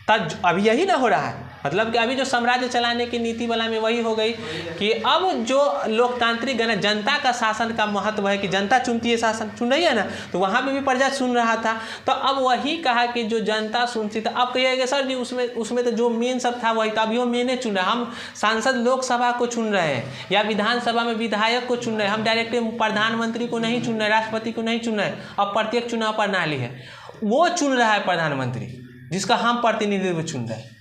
तब अभी यही ना हो रहा है, मतलब कि अभी जो साम्राज्य चलाने की नीति वाला में वही हो गई कि अब जो लोकतांत्रिक जनता का शासन का महत्व है कि जनता चुनती है, शासन चुन रही है ना, तो वहाँ पे भी प्रजा सुन रहा था। तो अब वही कहा कि जो जनता सुनती था, अब कहिएगा सर जी उसमें तो जो मेन सब था वही, तो अभी वो मेने चुन रहा, हम सांसद लोकसभा को चुन रहे हैं या विधानसभा में विधायक को चुन रहे हैं, हम डायरेक्ट प्रधानमंत्री को नहीं चुन रहे, राष्ट्रपति को नहीं चुन रहे। अब प्रत्येक चुनाव प्रणाली है, वो चुन रहा है प्रधानमंत्री, जिसका हम प्रतिनिधित्व चुन रहे हैं।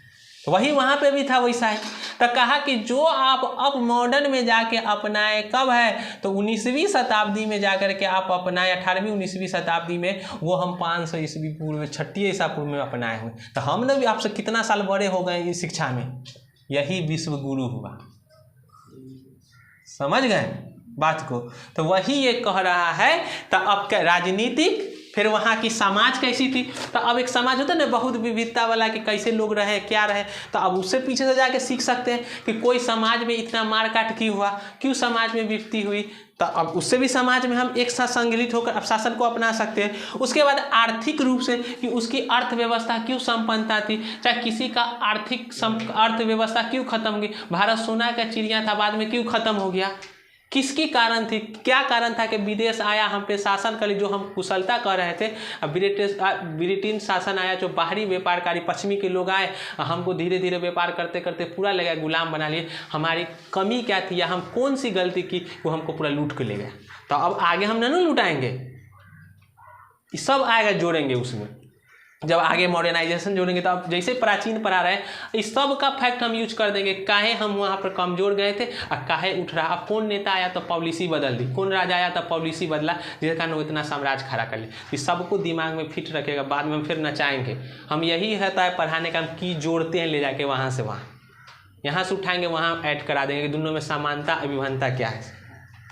तो वही वहाँ पे भी था वैसा है। तो कहा कि जो आप अब मॉडर्न में जाके अपनाए, कब है? तो 19वीं शताब्दी में जाकर के आप अपनाए, 18वीं 19वीं शताब्दी में, वो हम 500 ईस्वी पूर्व में, 6ठी ईसा पूर्व में अपनाए हुए। तो हम लोग भी आपसे कितना साल बड़े हो गए इस शिक्षा में, यही विश्व गुरु हुआ। समझ गए बात को? तो वही ये कह रहा है। तो अब क्या राजनीतिक, फिर वहाँ की समाज कैसी थी? तो अब एक समाज होता है ना बहुत विविधता वाला, कि कैसे लोग रहे, क्या रहे। तो अब उससे पीछे से जाके सीख सकते हैं कि कोई समाज में इतना मार काट क्यों हुआ, क्यों समाज में विपत्ति हुई। तो अब उससे भी समाज में हम एक साथ संगठित होकर अब शासन को अपना सकते हैं। उसके बाद आर्थिक रूप से कि उसकी अर्थव्यवस्था क्यों संपन्नता थी, चाहे किसी का आर्थिक अर्थव्यवस्था क्यों खत्म हो गई। भारत सोना का चिड़िया था, बाद में क्यों खत्म हो गया, किसकी कारण थी, क्या कारण था कि विदेश आया हम पे शासन कर, जो हम कुशलता कर रहे थे। ब्रिटेन शासन आया, जो बाहरी व्यापारकारी पश्चिमी के लोग आए, हमको धीरे धीरे व्यापार करते करते पूरा लगा गुलाम बना लिए। हमारी कमी क्या थी या हम कौन सी गलती की, वो हमको पूरा लूट के ले गया। तो अब आगे हम नहीं लुटाएंगे, ये सब आएगा, जोड़ेंगे उसमें। जब आगे मॉडर्नाइजेशन जोड़ेंगे तो अब जैसे प्राचीन पर आ रहे हैं, इस सब का फैक्ट हम यूज कर देंगे। काहे हम वहाँ पर कमजोर गए थे और काहे उठ रहा। अब कौन नेता आया तो पॉलिसी बदल दी, कौन राजा आया तो पॉलिसी बदला, जिसके कारण वो इतना साम्राज्य खड़ा कर ले। इस सबको दिमाग में फिट रखेगा, बाद में फिर नचाएंगे हम। यही रहता है पढ़ाने का, हम की जोड़ते हैं ले जाके वहाँ से वहाँ, यहाँ से उठाएंगे वहाँ ऐड करा देंगे कि दोनों में समानता अभिभनता क्या है।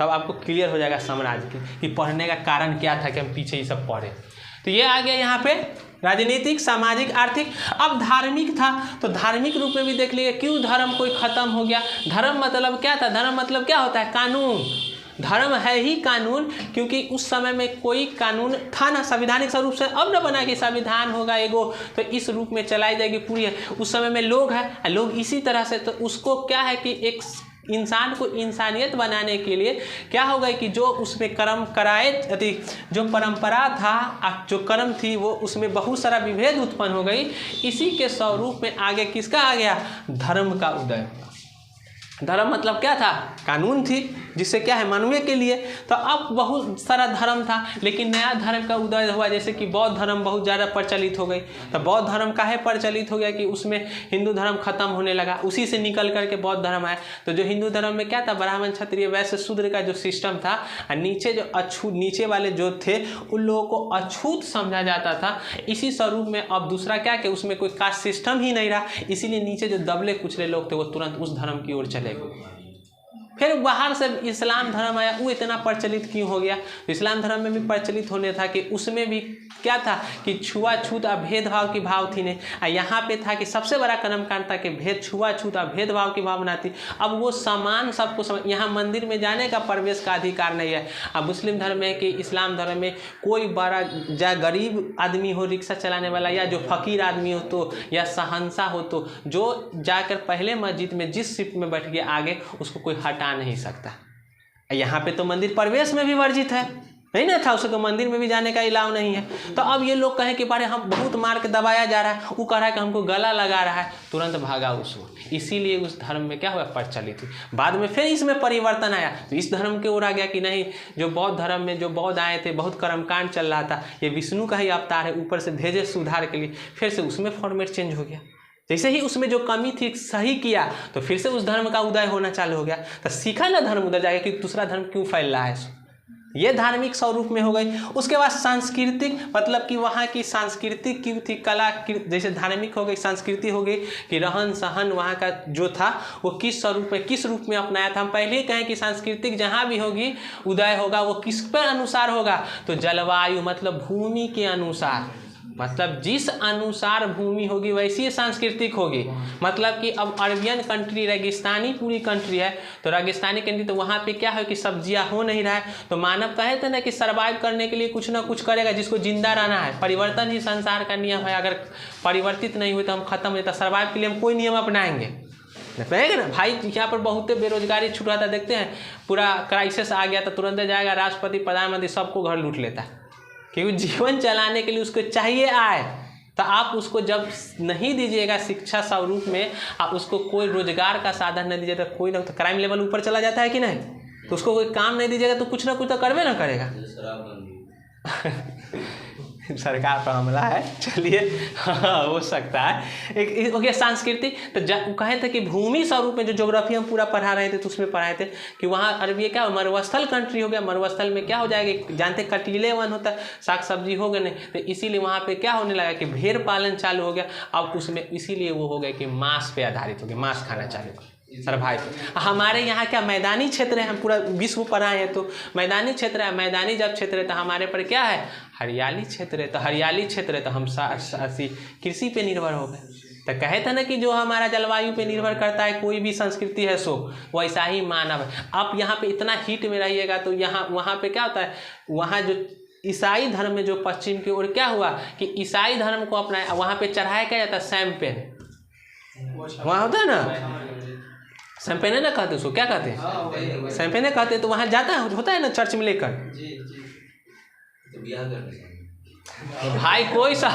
तब आपको क्लियर हो जाएगा साम्राज्य कि पढ़ने का कारण क्या था कि हम पीछे ये सब पढ़े। तो ये आ गया यहाँ पे राजनीतिक, सामाजिक, आर्थिक। अब धार्मिक था, तो धार्मिक रूप में भी देख लीजिए क्यों धर्म कोई खत्म हो गया। धर्म मतलब क्या था? धर्म मतलब क्या होता है? कानून। धर्म है ही कानून, क्योंकि उस समय में कोई कानून था ना संवैधानिक स्वरूप से। अब न बना कि संविधान होगा एगो तो इस रूप में चलाई जाएगी पूरी। उस समय में लोग है, लोग इसी तरह से, तो उसको क्या है कि एक इंसान को इंसानियत बनाने के लिए क्या होगा कि जो उसमें कर्म कराए, जो परंपरा था, जो कर्म थी, वो उसमें बहुत सारा विभेद उत्पन्न हो गई। इसी के स्वरूप में आगे किसका आ गया? धर्म का उदय हुआ। धर्म मतलब क्या था? कानून थी, जिससे क्या है मानवीय के लिए। तो अब बहुत सारा धर्म था, लेकिन नया धर्म का उदय हुआ, जैसे कि बौद्ध धर्म बहुत ज़्यादा प्रचलित हो गई। तो बौद्ध धर्म काहे प्रचलित हो गया कि उसमें हिंदू धर्म खत्म होने लगा, उसी से निकल करके बौद्ध धर्म आया। तो जो हिंदू धर्म में क्या था, ब्राह्मण क्षत्रिय वैश्य शूद्र का जो सिस्टम था, नीचे जो अछूत नीचे वाले जो थे उन लोगों को अछूत समझा जाता था। इसी स्वरूप में अब दूसरा क्या कि उसमें कोई कास्ट सिस्टम ही नहीं रहा, इसीलिए नीचे जो दबले कुचले लोग थे वो तुरंत उस धर्म की ओर चले गए। फिर बाहर से इस्लाम धर्म आया, वो इतना प्रचलित क्यों हो गया? तो इस्लाम धर्म में भी प्रचलित होने था कि उसमें भी क्या था कि छुआछूत और भेदभाव की भाव थी नहीं, और यहाँ पे था कि सबसे बड़ा कर्मकांड था कि छुआछूत और भेदभाव की भावना थी। अब वो समान सबको यहाँ मंदिर में जाने का प्रवेश का अधिकार नहीं है। अब मुस्लिम धर्म में कि इस्लाम धर्म में कोई बड़ा या गरीब आदमी हो, रिक्शा चलाने वाला, या जो फकीर आदमी हो तो, या शहंशाह हो तो, जो जाकर पहले मस्जिद में जिस सीट में बैठ गया आगे, उसको कोई हटा नहीं सकता। यहाँ पे तो मंदिर प्रवेश में भी वर्जित है, नहीं ना था, उसको मंदिर में भी जाने का इलाव नहीं है। तो अब ये लोग कहें कि बारे हम बहुत मार के दबाया जा रहा है, वो कह रहा है कि हमको गला लगा रहा है, तुरंत भागा उसको। इसीलिए उस धर्म में क्या हुआ, प्रचलित हुई। बाद में फिर इसमें परिवर्तन आया, तो इस धर्म के ओर आ गया कि नहीं, जो बौद्ध धर्म में जो बौद्ध आए थे, बहुत कर्मकांड चल रहा था, ये विष्णु का ही अवतार है, ऊपर से भेजे सुधार के लिए, फिर से उसमें फॉर्मेट चेंज हो गया। जैसे ही उसमें जो कमी थी सही किया, तो फिर से उस धर्म का उदय होना चालू हो गया। तो सीखा ना धर्म उधर जाके कि दूसरा धर्म क्यों फैल रहा है, ये धार्मिक स्वरूप में हो गई। उसके बाद सांस्कृतिक, मतलब कि वहाँ की सांस्कृतिक क्यों थी, कला, जैसे धार्मिक हो गई, संस्कृति हो गई कि रहन सहन वहाँ का जो था वो किस स्वरूप में, किस रूप में अपनाया था। हम पहले ही कहें कि सांस्कृतिक जहाँ भी होगी उदय होगा वो किस पर अनुसार होगा, तो जलवायु मतलब भूमि के अनुसार, मतलब जिस अनुसार भूमि होगी वैसी सांस्कृतिक होगी। मतलब कि अब अरबियन कंट्री, रेगिस्तानी पूरी कंट्री है, तो रेगिस्तानी कंट्री, तो वहाँ पे क्या है कि सब्जियाँ हो नहीं रहा है, तो मानव कहे थे ना कि सर्वाइव करने के लिए कुछ ना कुछ करेगा, जिसको जिंदा रहना है। परिवर्तन ही संसार का नियम है, अगर परिवर्तित नहीं हुए तो हम खत्म हो जाता। सर्वाइव के लिए हम कोई नियम अपनाएंगे नहीं ना भाई। यहाँ पर बहुत बेरोजगारी छूट रहा था, देखते हैं पूरा क्राइसिस आ गया, तो तुरंत जाएगा राष्ट्रपति प्रधानमंत्री सबको घर लूट लेता है, क्योंकि जीवन चलाने के लिए उसको चाहिए आय। तो आप उसको जब नहीं दीजिएगा शिक्षा स्वरूप में, आप उसको कोई रोजगार का साधन नहीं दीजिएगा, तो कोई ना, तो क्राइम लेवल ऊपर चला जाता है कि नहीं। तो उसको कोई काम नहीं दीजिएगा तो कुछ ना कुछ तो करवे ना करेगा। सरकार पर हमला है, चलिए हाँ हो सकता है। एक हो गया सांस्कृतिक, तो कहे थे कि भूमि स्वरूप में जो ज्योग्राफी हम पूरा पढ़ा रहे थे, तो उसमें पढ़ाए थे कि वहाँ अरबी क्या मरुस्थल कंट्री हो गया। मरुस्थल में क्या हो जाएगा, जानते कटीले वन होता है, साग सब्जी हो गए नहीं, तो इसीलिए वहाँ पे क्या होने लगा कि भेड़ पालन चालू हो गया। अब उसमें इसीलिए वो हो गया कि मांस पे आधारित हो गया, मांस खाना चालू हो सर्वाइव। हमारे यहाँ क्या मैदानी क्षेत्र है, हम पूरा विश्व पढ़ाए हैं, तो मैदानी क्षेत्र है। मैदानी जब क्षेत्र है तो हमारे पर क्या है, हरियाली क्षेत्र है। तो हरियाली क्षेत्र है तो हम कृषि पे निर्भर हो गए। तो कहे थे ना कि जो हमारा जलवायु पे निर्भर करता है, कोई भी संस्कृति है सो वैसा ही मानव है। आप यहाँ पे इतना हीट में रहिएगा तो यहाँ वहाँ पे क्या होता है, वहाँ जो ईसाई धर्म में जो पश्चिम की ओर क्या हुआ कि ईसाई धर्म को अपनाया, वहाँ पे चढ़ाया क्या जाता है, शैंपेन। वहाँ होता है ना शैंपेन है ना, कहते उसको क्या कहते हैं, शैंपेन कहते हैं। तो वहाँ जाता है, होता है ना चर्च में लेकर, तो भाई कोई सा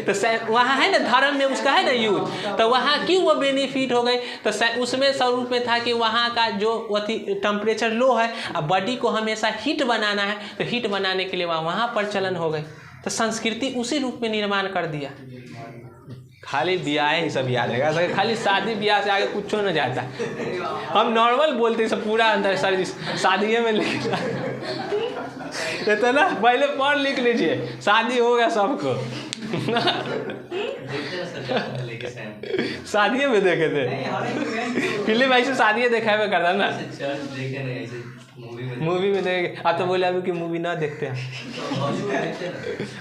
तो वहाँ है ना धर्म में उसका है ना यूज, तो वहाँ क्यों वो बेनिफिट हो गई। तो उसमें स्वरूप में था कि वहाँ का जो टेम्परेचर लो है, अब बॉडी को हमेशा हीट बनाना है, तो हीट बनाने के लिए वहाँ पर चलन हो गई। तो संस्कृति उसी रूप में निर्माण कर दिया। खाली ब्याह ही सब याद रहेगा, खाली शादी ब्याह से आगे कुछ न जाता। हम नॉर्मल बोलते सब पूरा अंदर सर शादी में लिख तो ना, पहले पढ़ लिख लीजिए, शादी हो गया सबको। शादी में देखे थे फिल्म ऐसे शादी देखा हुआ करता ना, मूवी में देखे। आप तो बोले अभी कि मूवी ना देखते हैं,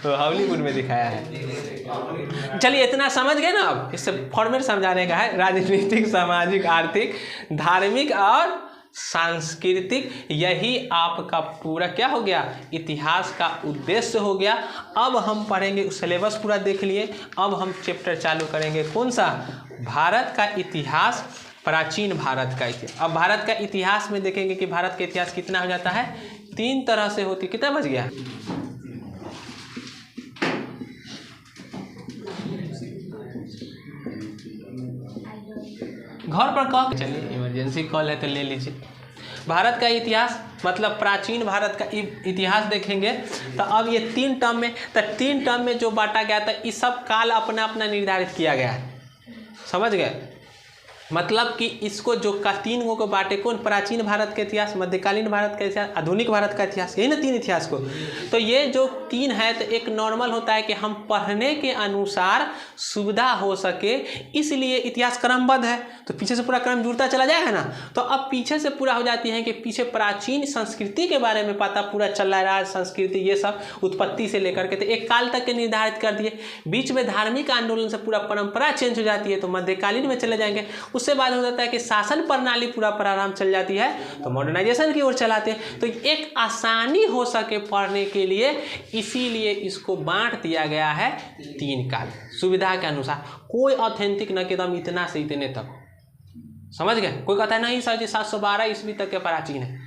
हॉलीवुड में दिखाया है। चलिए इतना समझ गए ना, अब इससे फॉर्मेट समझाने का है, राजनीतिक, सामाजिक, आर्थिक, धार्मिक और सांस्कृतिक। यही आपका पूरा क्या हो गया, इतिहास का उद्देश्य हो गया। अब हम पढ़ेंगे, सिलेबस पूरा देख लिए, अब हम चैप्टर चालू करेंगे कौन सा, भारत का इतिहास, प्राचीन भारत का इतिहास। अब भारत का इतिहास में देखेंगे कि भारत का इतिहास कितना हो जाता है, 3 तरह से होती। कितना बज गया, घर पर कह, चलिए इमरजेंसी कॉल है तो ले लीजिए। भारत का इतिहास मतलब प्राचीन भारत का इतिहास देखेंगे तो अब ये 3 टर्म में, तो 3 टर्म में जो बांटा गया था इस सब काल अपना अपना निर्धारित किया गया है, समझ गए। मतलब कि इसको जो 3 को बांटे, कौन, प्राचीन भारत का इतिहास, मध्यकालीन भारत का इतिहास, आधुनिक भारत का इतिहास, यही ना 3 इतिहास को। तो ये जो 3 है तो एक नॉर्मल होता है कि हम पढ़ने के अनुसार सुविधा हो सके, इसलिए इतिहास क्रमबद्ध है, तो पीछे से पूरा क्रम जुड़ता चला जाएगा ना। तो अब पीछे से पूरा हो जाती है कि पीछे प्राचीन संस्कृति के बारे में पता पूरा चल रहा है, राज संस्कृति ये सब उत्पत्ति से लेकर के, तो एक काल तक के निर्धारित कर दिए। बीच में धार्मिक आंदोलन से पूरा परंपरा चेंज हो जाती है तो मध्यकालीन में चले जाएंगे। उससे बाद हो जाता है कि शासन प्रणाली पूरा प्रारंभ चल जाती है तो मॉडर्नाइजेशन की ओर चलाते हैं। तो एक आसानी हो सके पढ़ने के लिए, इसीलिए इसको बांट दिया गया है 3 काल, सुविधा के अनुसार। कोई ऑथेंटिक न कि एकदम इतना से इतने तक, समझ गए। कोई कहता है नहीं सर जी 712 ईस्वी तक के प्राचीन है,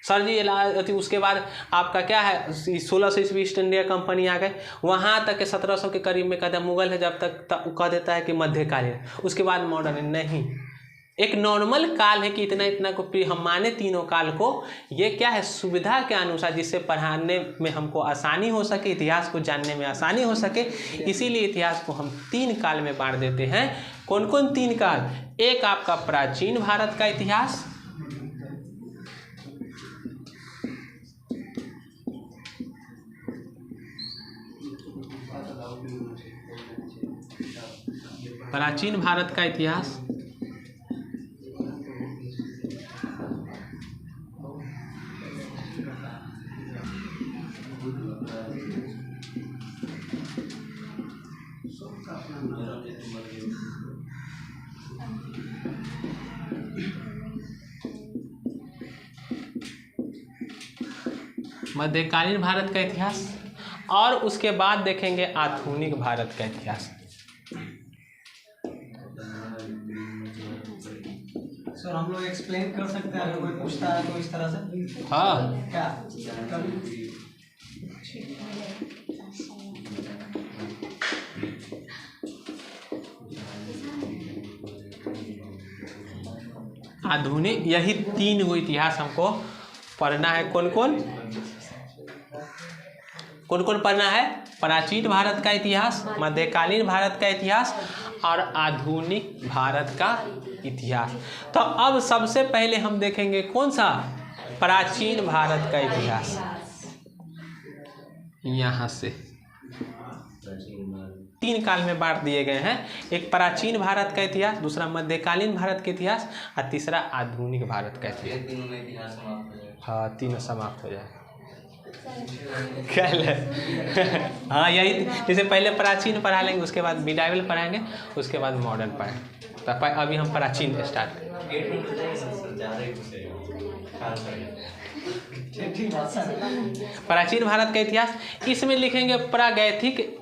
सर जी उसके बाद आपका क्या है 1600 ईस्वी ईस्ट इंडिया कंपनी आ गए, वहाँ तक के 1700 के करीब में कहता है मुगल है, जब तक कह देता है कि मध्यकालीन, उसके बाद मॉडर्न। नहीं, एक नॉर्मल काल है कि इतना इतना को हम माने तीनों काल को। ये क्या है, सुविधा के अनुसार, जिससे पढ़ाने में हमको आसानी हो सके, इतिहास को जानने में आसानी हो सके, इसीलिए इतिहास को हम 3 काल में बांट देते हैं। कौन कौन 3 काल? एक आपका प्राचीन भारत का इतिहास, प्राचीन भारत का इतिहास, मध्यकालीन भारत का इतिहास, और उसके बाद देखेंगे आधुनिक भारत का इतिहास। सर हम लोग एक्सप्लेन कर सकते हैं अगर कोई पूछता है तो इस तरह से? हाँ, क्या आधुनिक, यही 3 गो इतिहास हमको पढ़ना है। कौन कौन पढ़ना है? प्राचीन भारत का इतिहास, मध्यकालीन भारत का इतिहास और आधुनिक भारत का इतिहास। तो अब सबसे पहले हम देखेंगे कौन सा, प्राचीन भारत का इतिहास। यहाँ से 3 काल में बांट दिए गए हैं, एक प्राचीन भारत का इतिहास, दूसरा मध्यकालीन भारत का इतिहास और तीसरा आधुनिक भारत का इतिहास। हाँ, तीनों समाप्त हो जाएगा। हाँ, यही, जैसे पहले प्राचीन पढ़ा लेंगे, उसके बाद मिडाइवल पढ़ाएंगे, उसके बाद मॉडर्न पढ़ाएंगे। तो अभी हम प्राचीन स्टार्ट करेंगे। प्राचीन भारत का इतिहास, इसमें लिखेंगे प्रागैतिहासिक,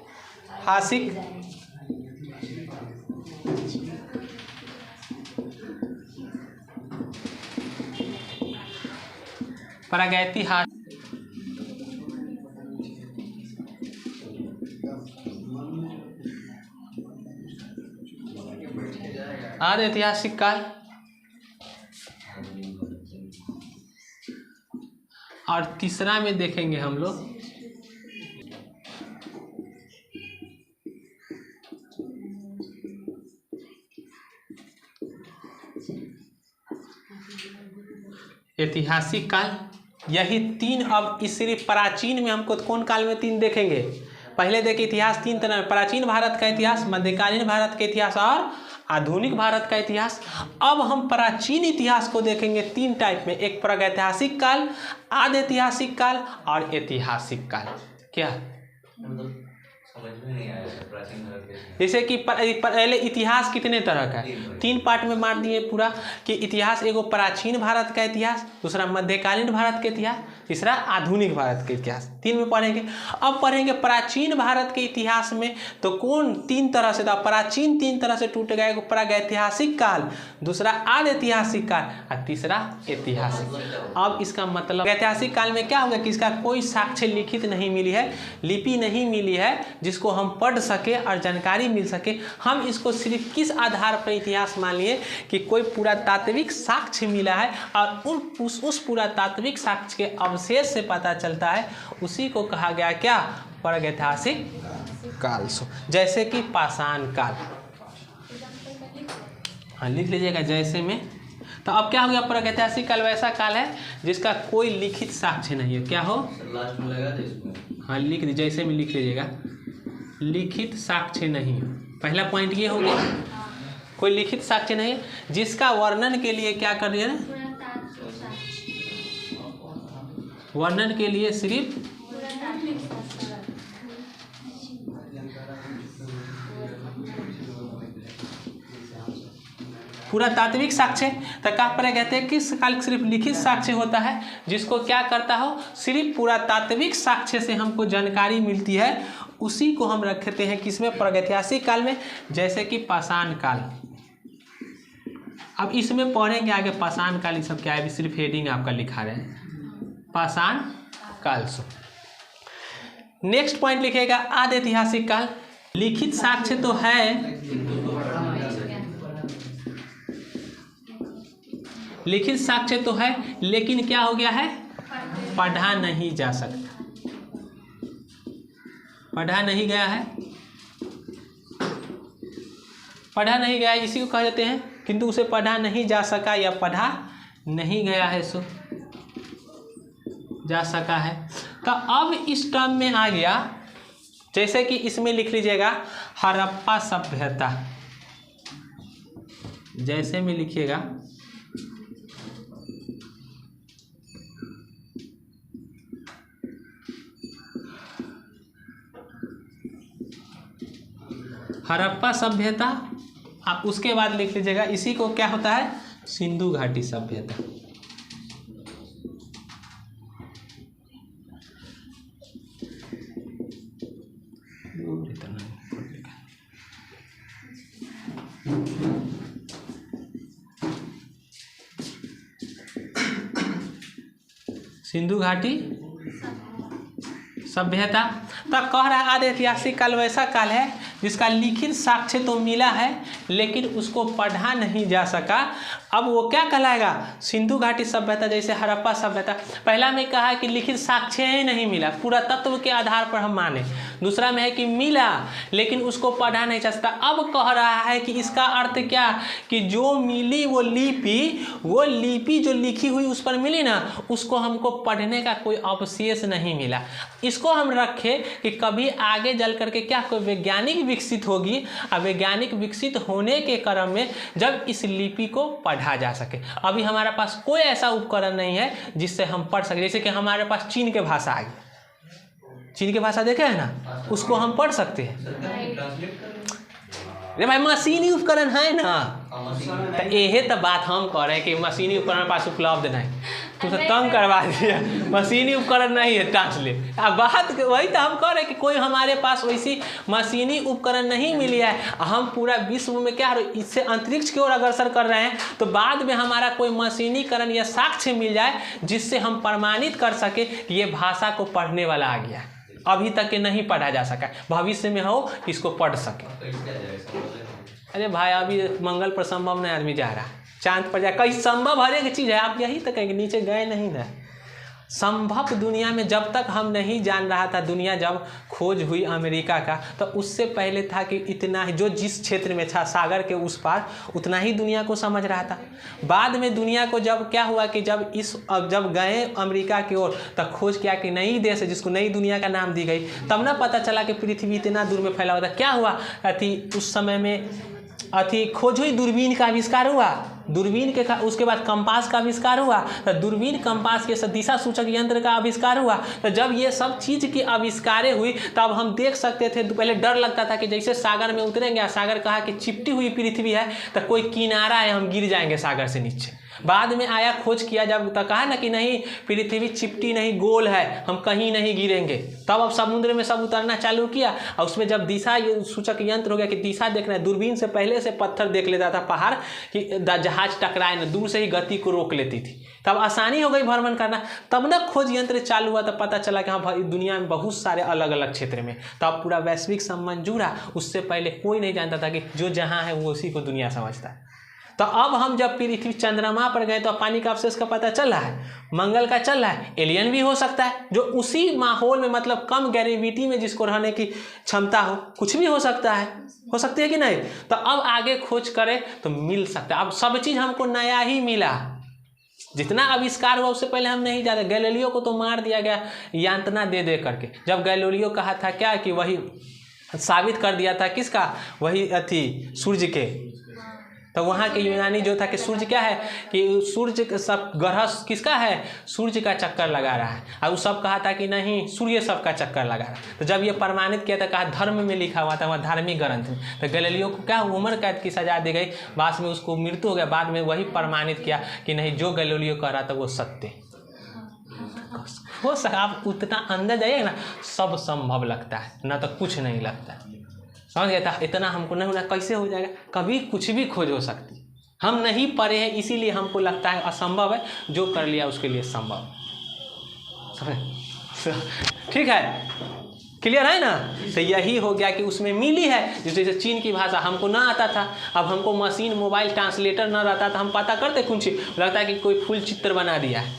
प्रागैतिहासिक, आदि ऐतिहासिक काल, और तीसरा में देखेंगे हम लोग ऐतिहासिक काल। यही 3, अब इस सिर्फ प्राचीन में हमको कौन काल में 3 देखेंगे। पहले देखिए इतिहास 3 तरह, प्राचीन भारत का इतिहास, मध्यकालीन भारत का इतिहास और आधुनिक भारत का इतिहास। अब हम प्राचीन इतिहास को देखेंगे 3 टाइप में, एक प्रागैतिहासिक काल, आदि ऐतिहासिक काल और ऐतिहासिक काल। क्या समझ में नहीं आया प्राचीन भारत के? जैसे कि पहले इतिहास कितने तरह का है, 3 पार्ट में बांट दिए पूरा कि इतिहास एगो प्राचीन भारत का इतिहास, दूसरा मध्यकालीन भारत का इतिहास, तीसरा आधुनिक भारत का इतिहास। 3 में पढ़ेंगे। अब पढ़ेंगे प्राचीन भारत के इतिहास में तो कौन 3 तरह से था, प्राचीन 3 तरह से टूट गया, एगो प्रागैतिहासिक काल, दूसरा आदि ऐतिहासिक काल और तीसरा ऐतिहासिक। अब इसका मतलब ऐतिहासिक काल में क्या होगा कि इसका कोई साक्ष्य लिखित नहीं मिली है, लिपि नहीं मिली है जिसको हम पढ़ सके और जानकारी मिल सके। हम इसको सिर्फ किस आधार पर इतिहास मान लिए कि कोई पुरातात्विक साक्ष्य मिला है और उस पुरातात्विक साक्ष्य के अवशेष से पता चलता है, उसी को कहा गया क्या, प्रागैतिहासिक काल। जैसे कि पाषाण काल, हाँ लिख लीजिएगा जैसे में। तो अब क्या हो गया, प्रागैतिहासिक काल वैसा काल है जिसका कोई लिखित साक्ष्य नहीं है। क्या हो, लास्ट में लगा दे इसमें। हाँ लिख दीजिए, जैसे में लिख लीजिएगा, लिखित साक्ष्य नहीं। पहला पॉइंट ये हो गया, कोई लिखित साक्ष्य नहीं है, जिसका वर्णन के लिए क्या कर रही है, वर्णन के लिए सिर्फ पुरातात्विक साक्ष्य। तो कहाँ पर कहते हैं किस काल सिर्फ लिखित साक्ष्य होता है, जिसको क्या करता हो, सिर्फ पुरातात्विक साक्ष्य से हमको जानकारी मिलती है, उसी को हम रखते हैं किसमें, प्रागैतिहासिक काल में। जैसे कि पाषाण काल। अब इसमें पढ़ेंगे आगे पाषाण काल, ये सब क्या है, अभी सिर्फ हेडिंग आपका लिखा रहे हैं, पाषाण काल। नेक्स्ट पॉइंट लिखेगा आदि ऐतिहासिक काल। लिखित साक्ष्य तो है, लिखित साक्ष्य तो है, लेकिन क्या हो गया है, पढ़ा नहीं जा सकता, पढ़ा नहीं गया है, पढ़ा नहीं गया है, इसी को कह देते हैं, किंतु उसे पढ़ा नहीं जा सका या पढ़ा नहीं गया है, सो जा सका है। तो अब इस टर्म में आ गया, जैसे कि इसमें लिख लीजिएगा हड़प्पा सभ्यता, जैसे में लिखिएगा हड़प्पा सभ्यता। आप उसके बाद लिख लीजिएगा, इसी को क्या होता है, सिंधु घाटी सभ्यता। सिंधु घाटी सभ्यता। तो कह रहा है आदि ऐतिहासिक काल वैसा काल है जिसका लिखित साक्ष्य तो मिला है, लेकिन उसको पढ़ा नहीं जा सका। अब वो क्या कहलाएगा, सिंधु घाटी सभ्यता, जैसे हड़प्पा सभ्यता। पहला में कहा कि लिखित साक्ष्य ही नहीं मिला, पुरातत्व के आधार पर हम माने। दूसरा में है कि मिला लेकिन उसको पढ़ा नहीं जा सकता। अब कह रहा है कि इसका अर्थ क्या, कि जो मिली वो लिपि जो लिखी हुई उस पर मिली ना, उसको हमको पढ़ने का कोई अवशेष नहीं मिला। इसको हम रखें कि कभी आगे जल करके क्या कोई वैज्ञानिक विकसित होगी, और वैज्ञानिक विकसित होने के क्रम में जब इस लिपि को पढ़ा जा सके। अभी हमारे पास कोई ऐसा उपकरण नहीं है जिससे हम पढ़ सके। जैसे कि हमारे पास चीन के भाषा आ गई, चीन की भाषा देखे है ना, उसको हम पढ़ सकते हैं। अरे भाई मशीनी उपकरण है ना, तो यही तो बात हम कह रहे हैं कि मशीनी उपकरण पास उपलब्ध नहीं, तू तो तंग करवा दिया, मशीनी उपकरण नहीं है ट्रांसलेट। अब बात वही तो हम कह रहे हैं कि कोई हमारे पास वैसी मशीनी उपकरण नहीं मिली है। हम पूरा विश्व में क्या इससे अंतरिक्ष की ओर अग्रसर कर रहे हैं, तो बाद में हमारा कोई मशीनीकरण या साक्ष्य मिल जाए जिससे हम प्रमाणित कर सके कि ये भाषा को पढ़ने वाला आ गया। अभी तक के नहीं पढ़ा जा सका, भविष्य में हो कि इसको पढ़ सके। अरे भाई अभी मंगल पर संभव नहीं, आदमी जा रहा है, चांद पर जा, कहीं संभव हर एक चीज़ है। आप यही तक कहेंगे, नीचे गए नहीं ना। संभव दुनिया में जब तक हम नहीं जान रहा था, दुनिया जब खोज हुई अमेरिका का, तो उससे पहले था कि इतना ही जो जिस क्षेत्र में था सागर के उस पार, उतना ही दुनिया को समझ रहा था। बाद में दुनिया को जब क्या हुआ कि जब गए अमेरिका की ओर, तब खोज किया कि नई देश है जिसको नई दुनिया का नाम दी गई, तब ना पता चला कि पृथ्वी इतना दूर में फैला हुआ था। क्या हुआ, उस समय में खोज हुई, दूरबीन का आविष्कार हुआ, दूरबीन के उसके बाद कंपास का आविष्कार हुआ, तो दूरबीन कंपास के दिशा सूचक यंत्र का आविष्कार हुआ। तो जब ये सब चीज़ की आविष्कारें हुई तब हम देख सकते थे। पहले डर लगता था कि जैसे सागर में उतरेंगे, सागर कहा कि चिपटी हुई पृथ्वी है, तो कोई किनारा है, हम गिर जाएंगे सागर से नीचे। बाद में आया खोज किया, जब तक कहा ना कि नहीं पृथ्वी चिपटी नहीं गोल है, हम कहीं नहीं गिरेंगे, तब अब समुद्र में सब उतरना चालू किया। और उसमें जब दिशा सूचक यंत्र हो गया कि दिशा देखना है, दूरबीन से पहले से पत्थर देख लेता था पहाड़ कि जहाज टकराए ना, दूर से ही गति को रोक लेती थी, तब आसानी हो गई भ्रमण करना। तब ना खोज यंत्र चालू हुआ, तब पता चला कि हाँ दुनिया में बहुत सारे अलग अलग क्षेत्र में, तब पूरा वैश्विक संबंध जुड़ा। उससे पहले कोई नहीं जानता था कि जो जहाँ है वो उसी को दुनिया समझता है। तो अब हम जब पृथ्वी चंद्रमा पर गए तो पानी का अवशेष का पता चल रहा है, मंगल का चल रहा है, एलियन भी हो सकता है जो उसी माहौल में मतलब कम ग्रेविटी में जिसको रहने की क्षमता हो, कुछ भी हो सकता है, हो सकती है कि नहीं। तो अब आगे खोज करें तो मिल सकता है। अब सब चीज़ हमको नया ही मिला, जितना आविष्कार हुआ उससे पहले हम नहीं जानते। गैलीलियो को तो मार दिया गया यांत्रिक दे करके। जब गैलीलियो कहा था क्या कि वही साबित कर दिया था किसका, वही सूर्य के, तो वहाँ के यूनानी जो था कि सूर्य क्या है कि सूर्य सब ग्रह किसका है, सूर्य का चक्कर लगा रहा है, और वो सब कहा था कि नहीं सूर्य सबका चक्कर लगा रहा है। तो जब ये प्रमाणित किया था, कहा धर्म में लिखा हुआ था, वह धार्मिक ग्रंथ में, तो गैलीलियो को क्या उम्र कैद की सजा दी गई, बाद में उसको मृत्यु हो गया। बाद में वही प्रमाणित किया कि नहीं जो गैलीलियो कह रहा था वो सत्य हो सका। आप उतना अंदर जाइएगा ना, सब संभव लगता है, ना तो कुछ नहीं लगता। समझ गया था, इतना हमको नहीं होना, कैसे हो जाएगा, कभी कुछ भी खोज हो सकती। हम नहीं पढ़े हैं इसीलिए हमको लगता है असंभव है, जो कर लिया उसके लिए संभव। ठीक है, क्लियर है ना। तो यही हो गया कि उसमें मिली है। जैसे चीन की भाषा हमको ना आता था, अब हमको मशीन मोबाइल ट्रांसलेटर ना रहता तो हम पता करते कुछ, लगता है कि कोई फुल चित्र बना दिया है,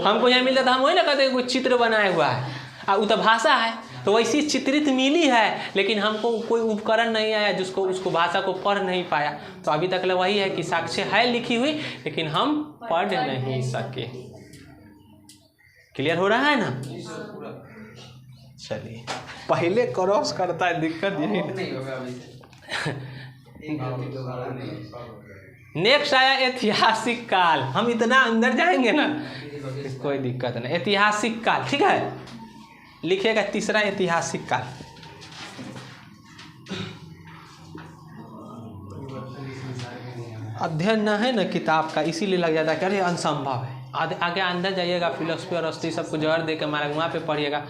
हमको यहाँ मिलता था, हम वही ना कहते कोई चित्र बनाया हुआ है, वो तो भाषा है। तो वैसी चित्रित मिली है, लेकिन हमको कोई उपकरण नहीं आया जिसको उसको भाषा को पढ़ नहीं पाया। तो अभी तक वही है कि साक्ष्य है लिखी हुई, लेकिन हम पढ़ नहीं सके। क्लियर हो रहा है ना। चलिए, पहले क्रॉस करता है, दिक्कत यही नहीं होगा। नेक्स्ट आया ऐतिहासिक काल। हम इतना अंदर जाएंगे ना कोई दिक्कत नहीं। ऐतिहासिक काल, ठीक है, लिखिएगा तीसरा ऐतिहासिक काल। अध्ययन न है ना किताब का, इसीलिए लग जाता है कि अरे असंभव है। आगे अंदर जाइएगा, फिलोसफी और अस्ती सबको जहर दे के मारा, वहाँ पे पढ़िएगा,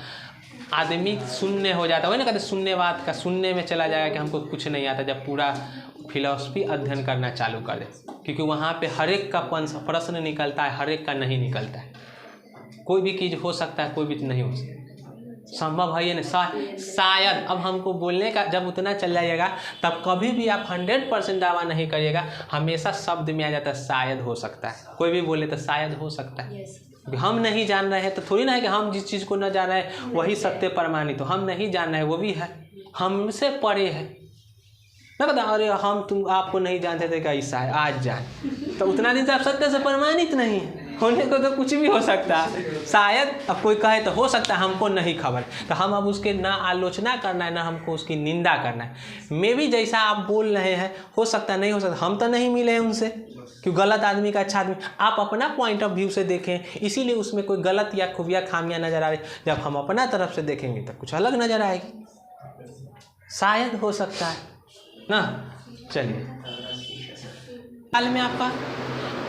आदमी शून्य हो जाता है। वही ना कहते शून्यवाद का, शून्य में चला जाएगा कि हमको कुछ नहीं आता, जब पूरा फिलोसफी अध्ययन करना चालू कर दे, क्योंकि वहाँ पे हर एक का प्रश्न निकलता है, हर एक का नहीं निकलता है। कोई भी चीज़ हो सकता है, कोई भी नहीं हो सकता, संभव है ये नहीं। शायद अब हमको बोलने का जब उतना चल जाइएगा, तब कभी भी आप 100% दावा नहीं करिएगा, हमेशा शब्द में आ जाता है शायद हो सकता है। कोई भी बोले तो शायद हो सकता है। हम नहीं जान रहे हैं तो थोड़ी ना है कि हम जिस चीज़ को न जान रहे हैं वही सत्य प्रमाणित हो। हम नहीं जान रहे हैं, वो भी है, हमसे परे है ना। कहता अरे हम तुम आपको नहीं जानते थे, कैसा है आज जान, तो उतना दिन से आप सत्य से प्रमाणित नहीं है। होने को तो कुछ भी हो सकता है, शायद अब कोई कहे तो हो सकता है, हमको नहीं खबर। तो हम अब उसके ना आलोचना करना है, ना हमको उसकी निंदा करना है। मे भी जैसा आप बोल रहे हैं हो सकता है, नहीं हो सकता, हम तो नहीं मिले हैं उनसे, क्यों गलत आदमी का अच्छा आदमी। आप अपना पॉइंट ऑफ व्यू से देखें, इसीलिए उसमें कोई गलत या खुबिया खामियां नजर आ रही। जब हम अपना तरफ से देखेंगे तो कुछ अलग नजर आएगी, शायद हो सकता है ना। चलिए, काल में आपका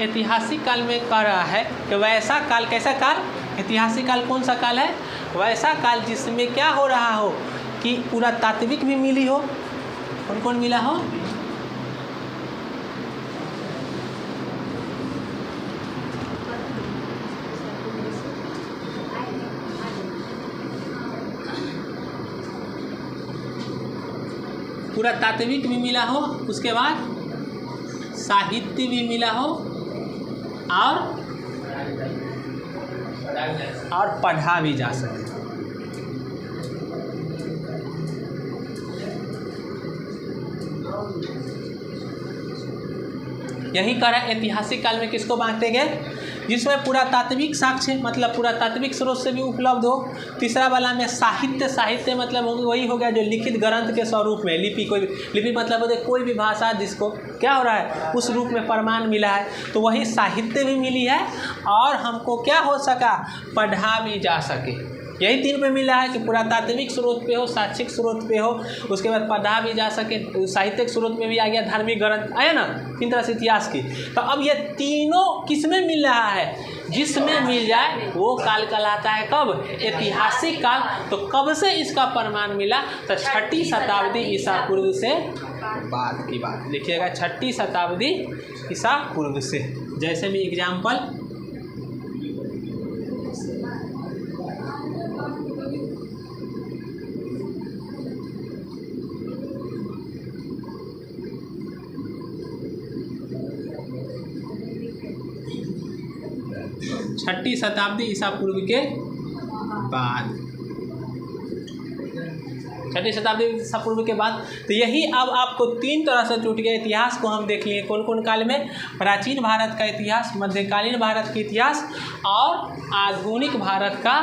ऐतिहासिक काल में कह रहा है कि वैसा काल, कैसा काल, ऐतिहासिक काल कौन सा काल है, वैसा काल जिसमें क्या हो रहा हो कि पूरा तात्विक भी मिली हो। कौन कौन मिला हो, पूरा तात्विक भी मिला हो, उसके बाद साहित्य भी मिला हो, और पढ़ा भी जा सके। यही कह रहा है ऐतिहासिक काल में किसको बांटते गए, जिसमें पूरा तात्विक साक्ष्य मतलब पूरा तात्विक स्रोत से भी उपलब्ध हो। तीसरा वाला में साहित्य, साहित्य मतलब वही हो गया जो लिखित ग्रंथ के स्वरूप में, लिपि, कोई लिपि मतलब होते कोई भी भाषा जिसको क्या हो रहा है उस रूप में प्रमाण मिला है, तो वही साहित्य भी मिली है। और हमको क्या हो सका, पढ़ा भी जा सके। यही 3 पे मिला है कि पुरातात्विक स्रोत पे हो, साक्षिक स्रोत पे हो, उसके बाद पढ़ा भी जा सके, साहित्यिक स्रोत में भी आ गया, धार्मिक ग्रंथ आया ना 3 तरह से इतिहास की। तो अब ये तीनों किसमें मिल रहा है? जिसमें मिल जाए वो काल कहलाता है कब? ऐतिहासिक काल। तो कब से इसका प्रमाण मिला? तो 6ठी शताब्दी ईसा पूर्व से बाद की बात लिखिएगा, 6ठी शताब्दी ईसा पूर्व से। जैसे भी एग्जाम्पल, छठी शताब्दी ईसा पूर्व के बाद, 6ठी शताब्दी ईसा पूर्व के बाद। तो यही अब आपको 3 तरह से टूट गया। इतिहास को हम देख लिए कौन कौन काल में? प्राचीन भारत का इतिहास, मध्यकालीन भारत का इतिहास और आधुनिक भारत का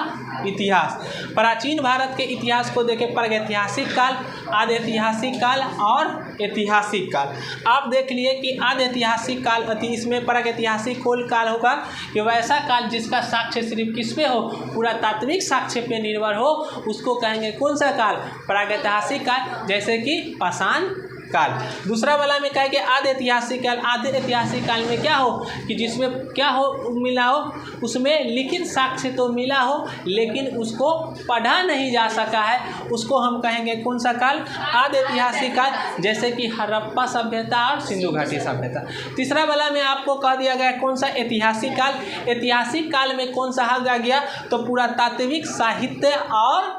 इतिहास। प्राचीन भारत के इतिहास को देखें, प्रागैतिहासिक काल, आद्य ऐतिहासिक काल और ऐतिहासिक काल। आप देख लिए कि आद्य ऐतिहासिक काल इसमें प्रागैतिहासिक कौन काल होगा कि वैसा काल जिसका साक्ष्य सिर्फ किस पे हो? पुरातात्विक साक्ष्य पे निर्भर हो, उसको कहेंगे कौन सा काल? प्रागैतिहासिक काल, जैसे कि पाषाण काल। दूसरा वाला में कहेंगे आद्य ऐतिहासिक काल। आद्य ऐतिहासिक काल में क्या हो कि जिसमें क्या हो मिला हो, उसमें लिखित साक्ष्य तो मिला हो लेकिन उसको पढ़ा नहीं जा सका है, उसको हम कहेंगे कौन सा काल? आद्य ऐतिहासिक काल, जैसे कि हड़प्पा सभ्यता और सिंधु घाटी सभ्यता। तीसरा वाला में आपको कह दिया गया कौन सा? ऐतिहासिक काल। ऐतिहासिक काल में कौन सा आ गया? तो पुरातात्विक साहित्य और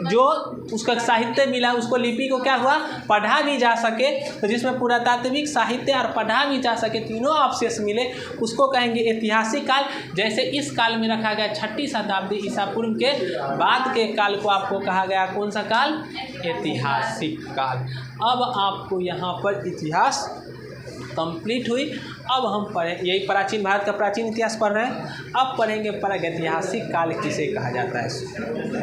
जो उसका साहित्य मिला, उसको लिपि को क्या हुआ? पढ़ा भी जा सके। तो जिसमें पुरातात्विक साहित्य और पढ़ा भी जा सके, तीनों अवशेष मिले, उसको कहेंगे ऐतिहासिक काल। जैसे इस काल में रखा गया 6ठी शताब्दी ईसा पूर्व के बाद के काल को आपको कहा गया कौन सा काल? ऐतिहासिक काल। अब आपको यहाँ पर इतिहास कंप्लीट हुई। अब हम पढ़ें, यही प्राचीन भारत का प्राचीन इतिहास पढ़ रहे हैं। अब पढ़ेंगे प्रागैतिहासिक काल किसे कहा जाता है।